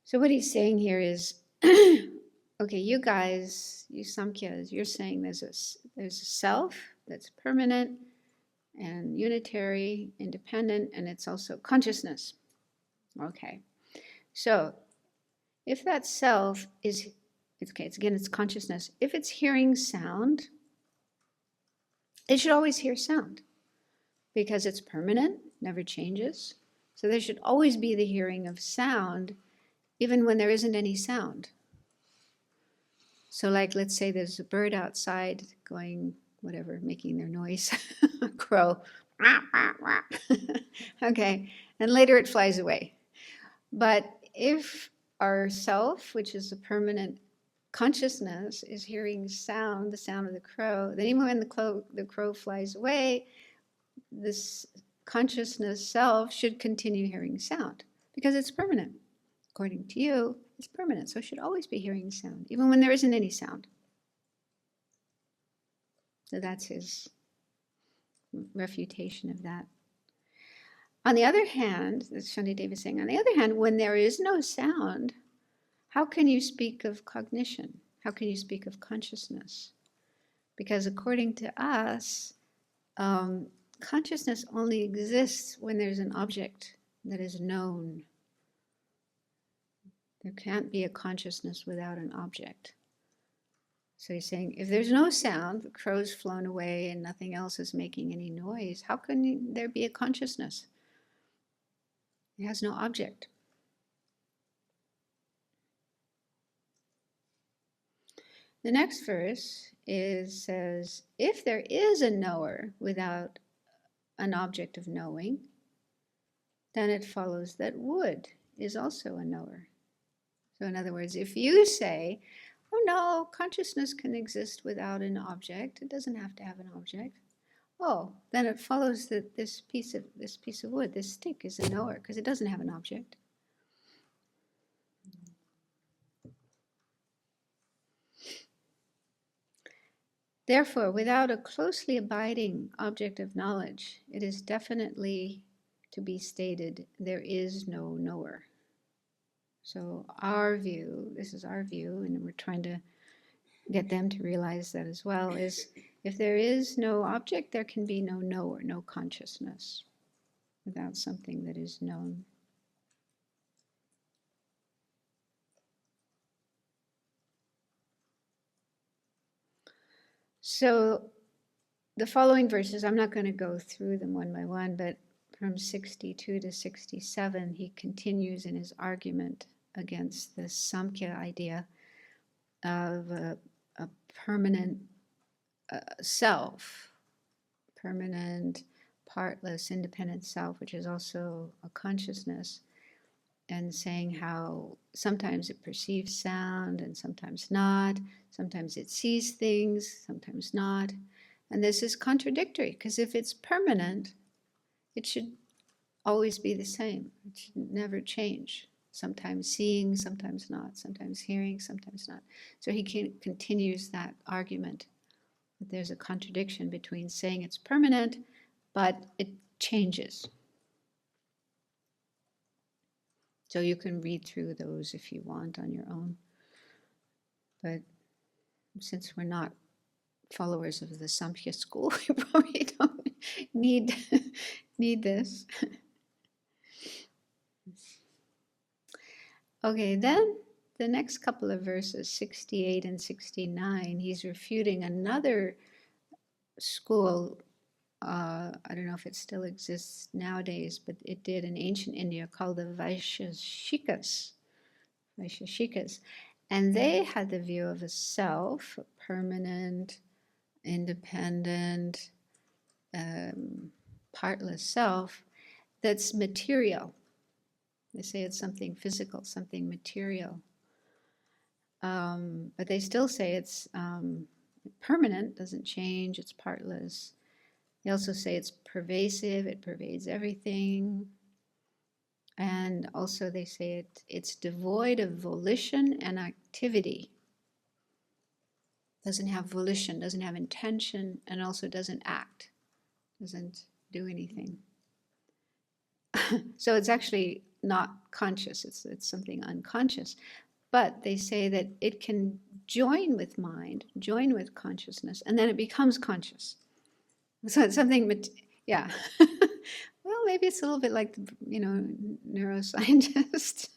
So what he's saying here is, okay, you guys, you Samkhyas, you're saying there's a self that's permanent and unitary, independent, and it's also consciousness. Okay, so if that self is, it's consciousness. If it's hearing sound, it should always hear sound because it's permanent, never changes. So there should always be the hearing of sound, even when there isn't any sound. So like, let's say there's a bird outside going, whatever, making their noise, a crow, okay, and later it flies away. But if our self, which is a permanent consciousness, is hearing sound, the sound of the crow, then even when the crow flies away, this consciousness self should continue hearing sound because it's permanent. According to you, it's permanent, so it should always be hearing sound, even when there isn't any sound. So that's his refutation of that. On the other hand, as Shantideva is saying, on the other hand, when there is no sound, how can you speak of cognition? How can you speak of consciousness? Because according to us, consciousness only exists when there's an object that is known. There can't be a consciousness without an object. So he's saying, if there's no sound, the crow's flown away and nothing else is making any noise, how can there be a consciousness? It has no object. The next verse says, if there is a knower without an object of knowing, then it follows that wood is also a knower. So in other words, if you say, oh no, consciousness can exist without an object, it doesn't have to have an object. Oh, then it follows that this piece of wood, this stick, is a knower because it doesn't have an object. Therefore, without a closely abiding object of knowledge, it is definitely to be stated there is no knower. So our view, this is our view, and we're trying to get them to realize that as well, is if there is no object, there can be no knower, no consciousness, without something that is known. So the following verses, I'm not going to go through them one by one, but from 62 to 67, he continues in his argument against this Samkhya idea of a permanent self, permanent, partless, independent self, which is also a consciousness, and saying how sometimes it perceives sound and sometimes not, sometimes it sees things, sometimes not. And this is contradictory, because if it's permanent, it should always be the same. It should never change. Sometimes seeing, sometimes not. Sometimes hearing, sometimes not. So he continues that argument that there's a contradiction between saying it's permanent, but changes. So you can read through those if you want on your own. But since we're not followers of the Samkhya School, we probably don't need this. Okay, then the next couple of verses, 68 and 69, he's refuting another school. I don't know if it still exists nowadays, but it did in ancient India, called the Vaisheshikas. And they had the view of a self, a permanent, independent, partless self that's material. They say it's something physical, something material. But they still say it's permanent, doesn't change, it's partless. They also say it's pervasive, it pervades everything. And also they say it's devoid of volition and activity. Doesn't have volition, doesn't have intention, and also doesn't act, doesn't do anything. So it's actually not conscious, it's something unconscious. But they say that it can join with mind, join with consciousness, and then it becomes conscious. So it's something, yeah. Well, maybe it's a little bit like, neuroscientist.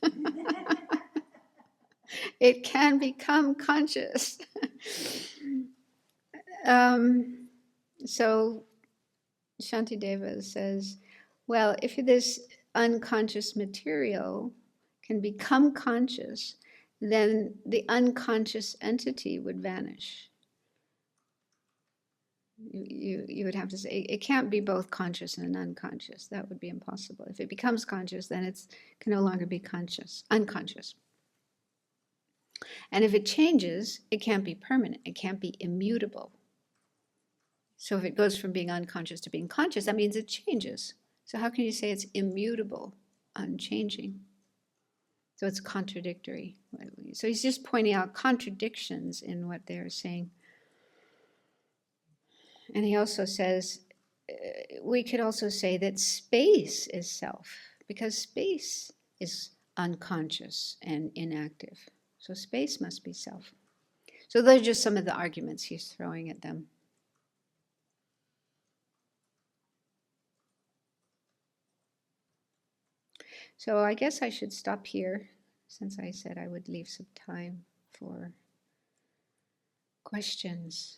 It can become conscious. So Shantideva says, well, if this unconscious material can become conscious, then the unconscious entity would vanish. You would have to say it can't be both conscious and unconscious. That would be impossible. If it becomes conscious, then it can no longer be unconscious. And if it changes, it can't be permanent. It can't be immutable. So if it goes from being unconscious to being conscious, that means it changes. So how can you say it's immutable, unchanging? So it's contradictory. So he's just pointing out contradictions in what they're saying. And he also says, we could also say that space is self, because space is unconscious and inactive. So space must be self. So those are just some of the arguments he's throwing at them. So I guess I should stop here, since I said I would leave some time for questions.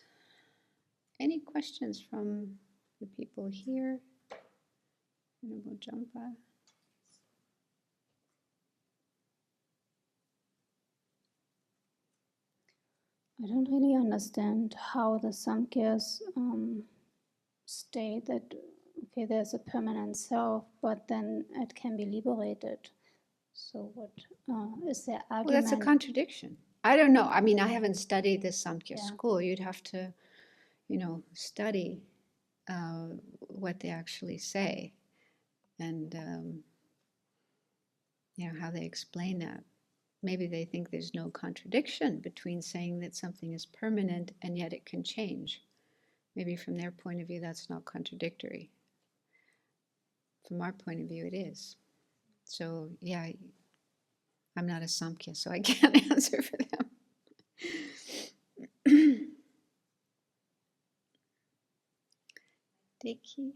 Any questions from the people here? Honorable Jampa. I don't really understand how the Samkhyas state that, okay, there's a permanent self, but then it can be liberated. So what is their argument? Well, that's a contradiction. I don't know. I mean, I haven't studied the Samkhya school. You'd have to, study what they actually say and, how they explain that. Maybe they think there's no contradiction between saying that something is permanent and yet it can change. Maybe from their point of view, that's not contradictory. From our point of view, it is. So, yeah, I'm not a Samkhya, so I can't answer for them. Deki?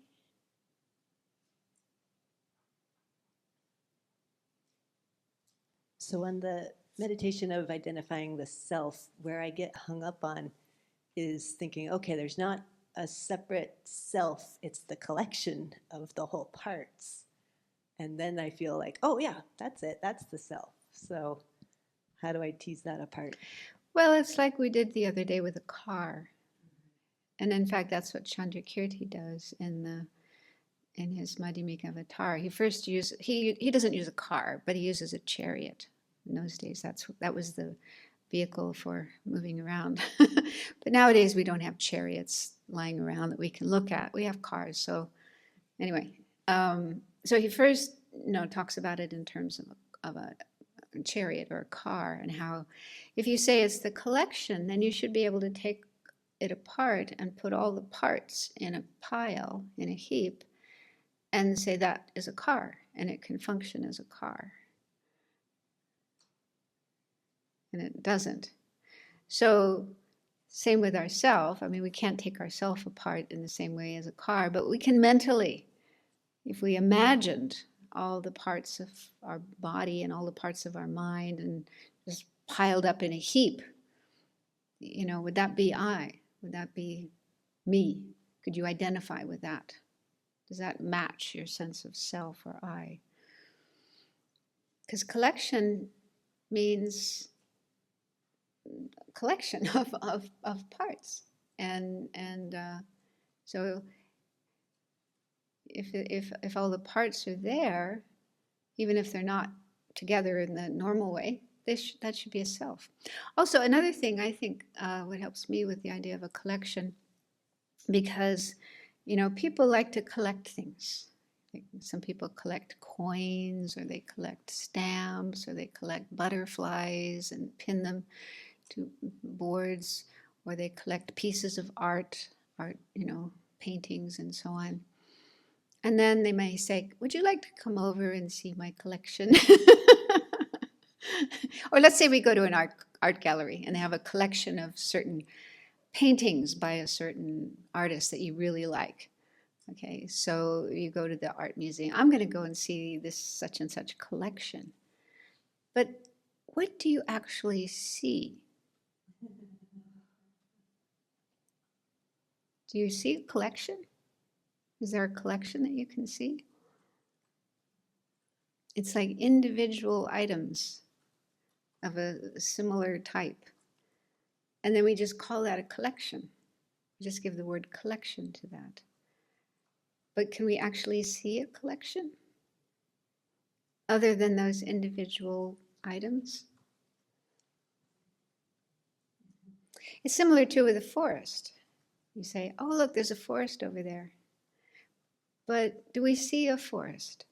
So on the meditation of identifying the self, where I get hung up on is thinking, okay, there's not a separate self, it's the collection of the whole parts. And then I feel like, oh yeah, that's it, that's the self. So how do I tease that apart? Well, it's like we did the other day with a car. And in fact, that's what Chandrakirti does in his Madhyamika Avatar. He first he doesn't use a car, but he uses a chariot. In those days, that was the vehicle for moving around. But nowadays, we don't have chariots lying around that we can look at. We have cars. So anyway, so he first talks about it in terms of a chariot or a car, and how if you say it's the collection, then you should be able to take it apart and put all the parts in a pile, in a heap, and say that is a car, and it can function as a car. And it doesn't. So same with ourself. I mean, we can't take ourself apart in the same way as a car, but we can mentally, if we imagined all the parts of our body and all the parts of our mind and just piled up in a heap, you know, would that be I? Would that be me? Could you identify with that? Does that match your sense of self or I? Because collection means collection of parts. And so if all the parts are there, even if they're not together in the normal way, that should be a self. Also, another thing I think what helps me with the idea of a collection, because, you know, people like to collect things. Like some people collect coins, or they collect stamps, or they collect butterflies and pin them to boards, or they collect pieces of art, you know, paintings and so on. And then they may say, would you like to come over and see my collection? Or let's say we go to an art gallery and they have a collection of certain paintings by a certain artist that you really like. Okay, so you go to the art museum. I'm going to go and see this such and such collection. But what do you actually see? Do you see a collection? Is there a collection that you can see? It's like individual items of a similar type. And then we just call that a collection. We just give the word collection to that. But can we actually see a collection other than those individual items? It's similar to with a forest. You say, oh, look, there's a forest over there. But do we see a forest?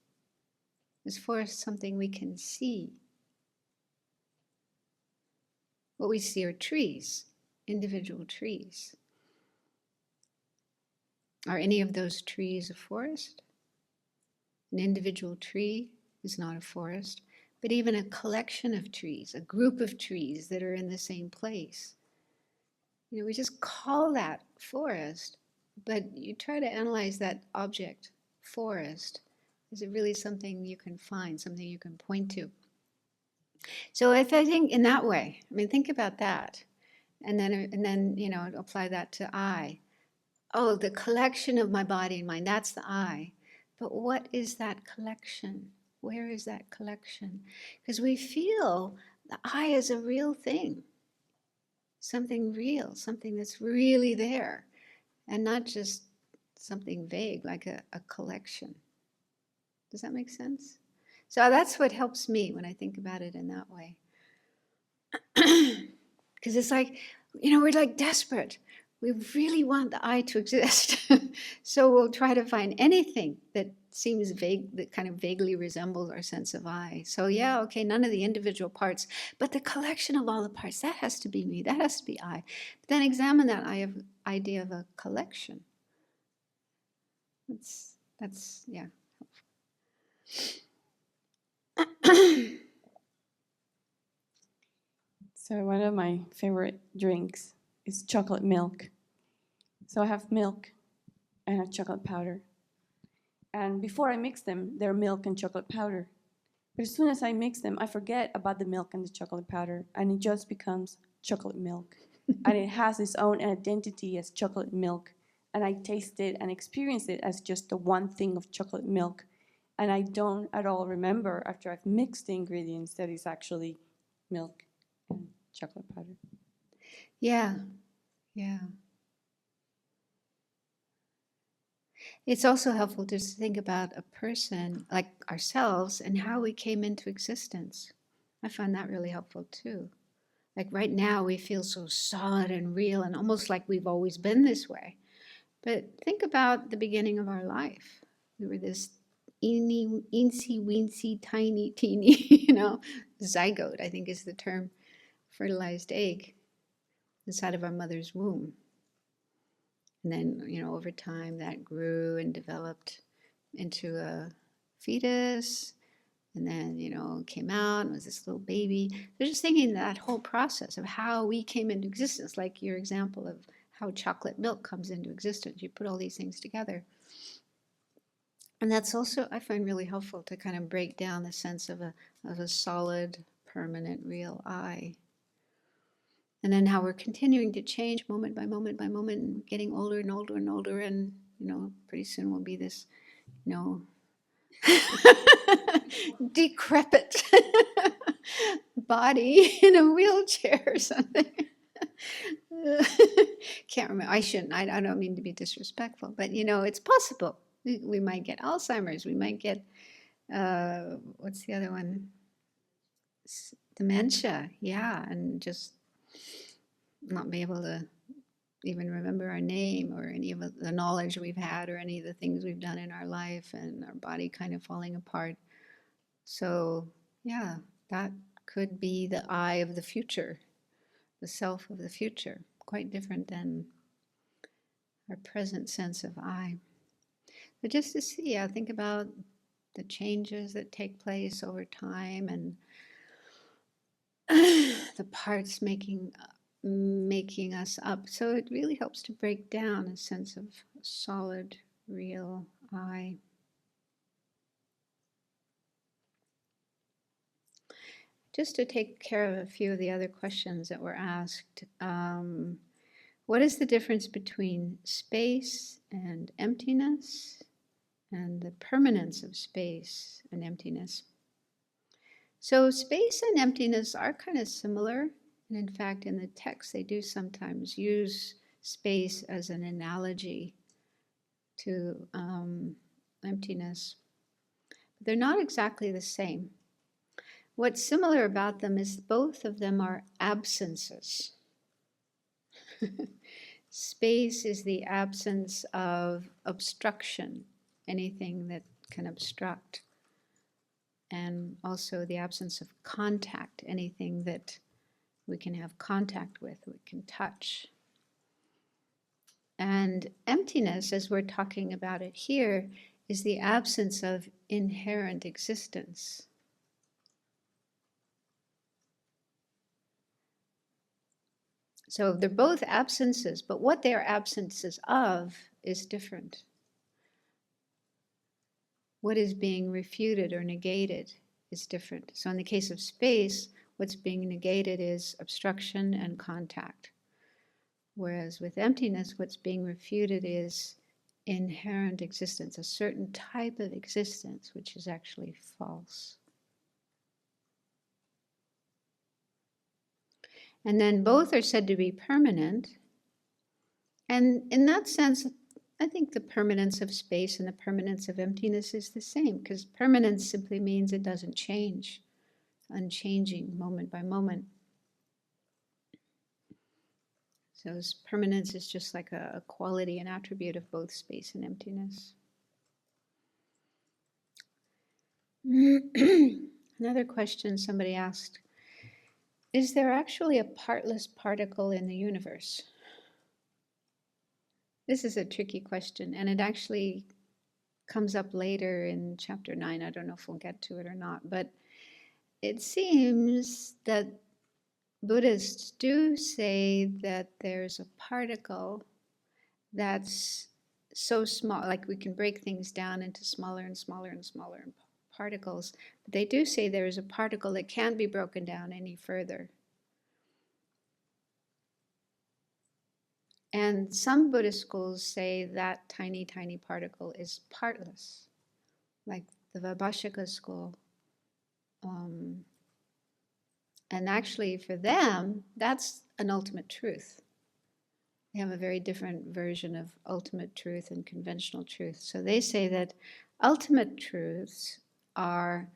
Is forest something we can see? What we see are trees, individual trees. Are any of those trees a forest? An individual tree is not a forest, but even a collection of trees, a group of trees that are in the same place. You know, we just call that forest, but you try to analyze that object, forest. Is it really something you can find, something you can point to? So if I think in that way, I mean, think about that, and then you know, apply that to I. Oh, the collection of my body and mind, that's the I. But what is that collection? Where is that collection? Because we feel the I is a real thing, something real, something that's really there, and not just something vague like a collection. Does that make sense? So that's what helps me when I think about it in that way. Because it's like, you know, we're like desperate. We really want the I to exist. So we'll try to find anything that seems vague, that kind of vaguely resembles our sense of I. So yeah, okay, none of the individual parts, but the collection of all the parts, that has to be me, that has to be I. But then examine that idea of a collection. That's yeah. So one of my favorite drinks is chocolate milk. So I have milk and a chocolate powder. And before I mix them, they're milk and chocolate powder. But as soon as I mix them, I forget about the milk and the chocolate powder, and it just becomes chocolate milk. And it has its own identity as chocolate milk. And I taste it and experience it as just the one thing of chocolate milk. And I don't at all remember, after I've mixed the ingredients, that it's actually milk and chocolate powder. Yeah, yeah. It's also helpful to think about a person like ourselves and how we came into existence. I find that really helpful too. Like right now we feel so solid and real and almost like we've always been this way. But think about the beginning of our life. We were this eensy weensy tiny teeny, you know, zygote, I think is the term, fertilized egg inside of our mother's womb. And then, you know, over time that grew and developed into a fetus, and then, came out and was this little baby. They're just thinking that whole process of how we came into existence, like your example of how chocolate milk comes into existence. You put all these things together. And that's also, I find, really helpful to kind of break down the sense of a solid, permanent, real I. And then how we're continuing to change moment by moment by moment, and getting older and older and older, and pretty soon we'll be this, decrepit body in a wheelchair or something. Can't remember. I shouldn't. I don't mean to be disrespectful, but it's possible. We might get Alzheimer's. We might get what's the other one? Dementia. Yeah, and just not be able to even remember our name or any of the knowledge we've had or any of the things we've done in our life, and our body kind of falling apart. So yeah, that could be the I of the future, the self of the future, quite different than our present sense of I. But just to see, think about the changes that take place over time, and the parts making us up. So it really helps to break down a sense of solid, real I. Just to take care of a few of the other questions that were asked. What is the difference between space and emptiness, and the permanence of space and emptiness? So space and emptiness are kind of similar. And in fact, in the text, they do sometimes use space as an analogy to emptiness. But they're not exactly the same. What's similar about them is both of them are absences. Space is the absence of obstruction, anything that can obstruct, and also the absence of contact, anything that we can have contact with, we can touch. And emptiness, as we're talking about it here, is the absence of inherent existence. So they're both absences, but what they are absences of is different. What is being refuted or negated is different. So in the case of space, what's being negated is obstruction and contact. Whereas with emptiness, what's being refuted is inherent existence, a certain type of existence, which is actually false. And then both are said to be permanent. And in that sense, I think the permanence of space and the permanence of emptiness is the same, because permanence simply means it doesn't change, unchanging, moment by moment. So permanence is just like a quality and attribute of both space and emptiness. Another question somebody asked, is there actually a partless particle in the universe? This is a tricky question, and it actually comes up later in chapter 9. I don't know if we'll get to it or not, but it seems that Buddhists do say that there's a particle that's so small, like we can break things down into smaller and smaller and smaller particles, but they do say there is a particle that can't be broken down any further. And some Buddhist schools say that tiny, tiny particle is partless, like the Vaibhashika school. And actually for them, that's an ultimate truth. They have a very different version of ultimate truth and conventional truth. So they say that ultimate truths are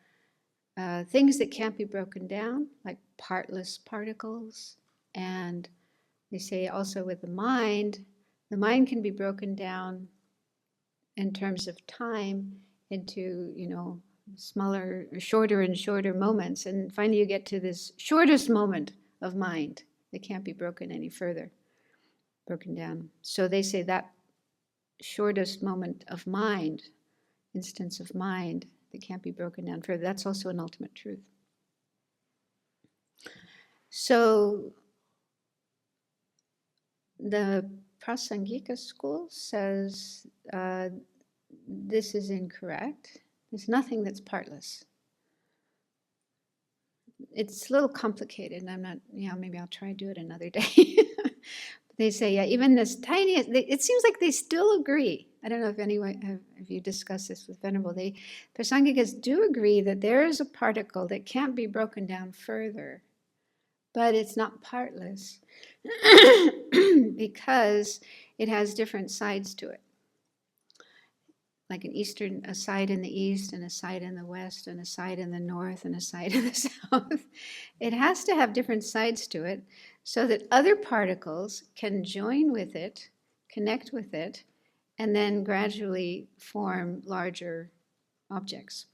things that can't be broken down, like partless particles. And they say also with the mind can be broken down in terms of time into, smaller, shorter and shorter moments. And finally you get to this shortest moment of mind that can't be broken any further, broken down. So they say that shortest moment of mind instance of mind that can't be broken down further. That's also an ultimate truth. So the Prasangika school says this is incorrect. There's nothing that's partless. It's a little complicated, and I'm not, maybe I'll try to do it another day. They say, yeah, even this tiniest, it seems like they still agree. I don't know if anyone, if you discuss this with Venerable, Prasangikas do agree that there is a particle that can't be broken down further, but it's not partless because it has different sides to it. Like a side in the east and a side in the west and a side in the north and a side in the south. It has to have different sides to it so that other particles can join with it, connect with it, and then gradually form larger objects.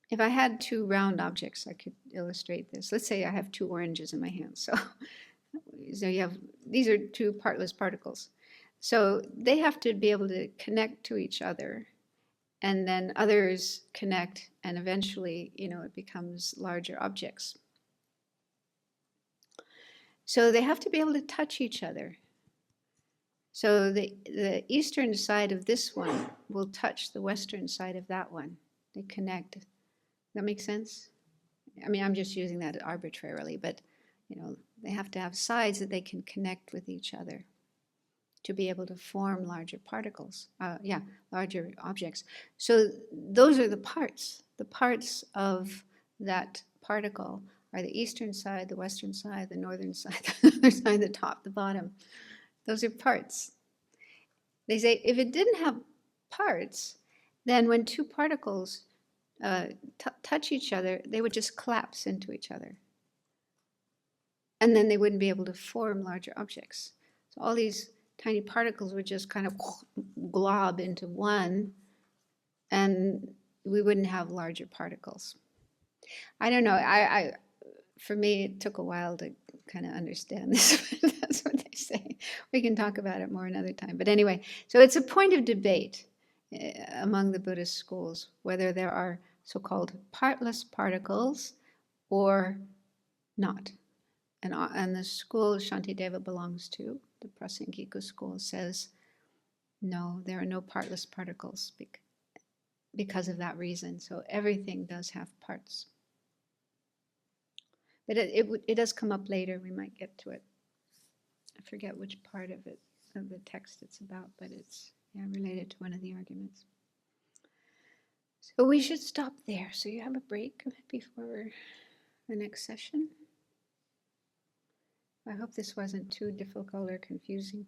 If I had two round objects, I could illustrate this. Let's say I have two oranges in my hand. So you have, these are two partless particles. So they have to be able to connect to each other, and then others connect, and eventually, it becomes larger objects. So they have to be able to touch each other. So the eastern side of this one will touch the western side of that one. They connect. Does that make sense? I mean, I'm just using that arbitrarily, but they have to have sides that they can connect with each other to be able to form larger particles, larger objects. So those are the parts. The parts of that particle are the eastern side, the western side, the northern side, the other side, the top, the bottom. Those are parts. They say if it didn't have parts, then when two particles touch each other, they would just collapse into each other. And then they wouldn't be able to form larger objects. So all these tiny particles would just kind of glob into one, and we wouldn't have larger particles. I don't know. For me, it took a while to kind of understand this. That's what they say. We can talk about it more another time. But anyway, so it's a point of debate among the Buddhist schools whether there are so-called partless particles or not. And the school Shantideva belongs to, the Prasangika school, says, no, there are no partless particles because of that reason. So everything does have parts. But it does come up later. We might get to it. I forget which part of the text it's about, but it's related to one of the arguments. So we should stop there. So you have a break before the next session. I hope this wasn't too difficult or confusing.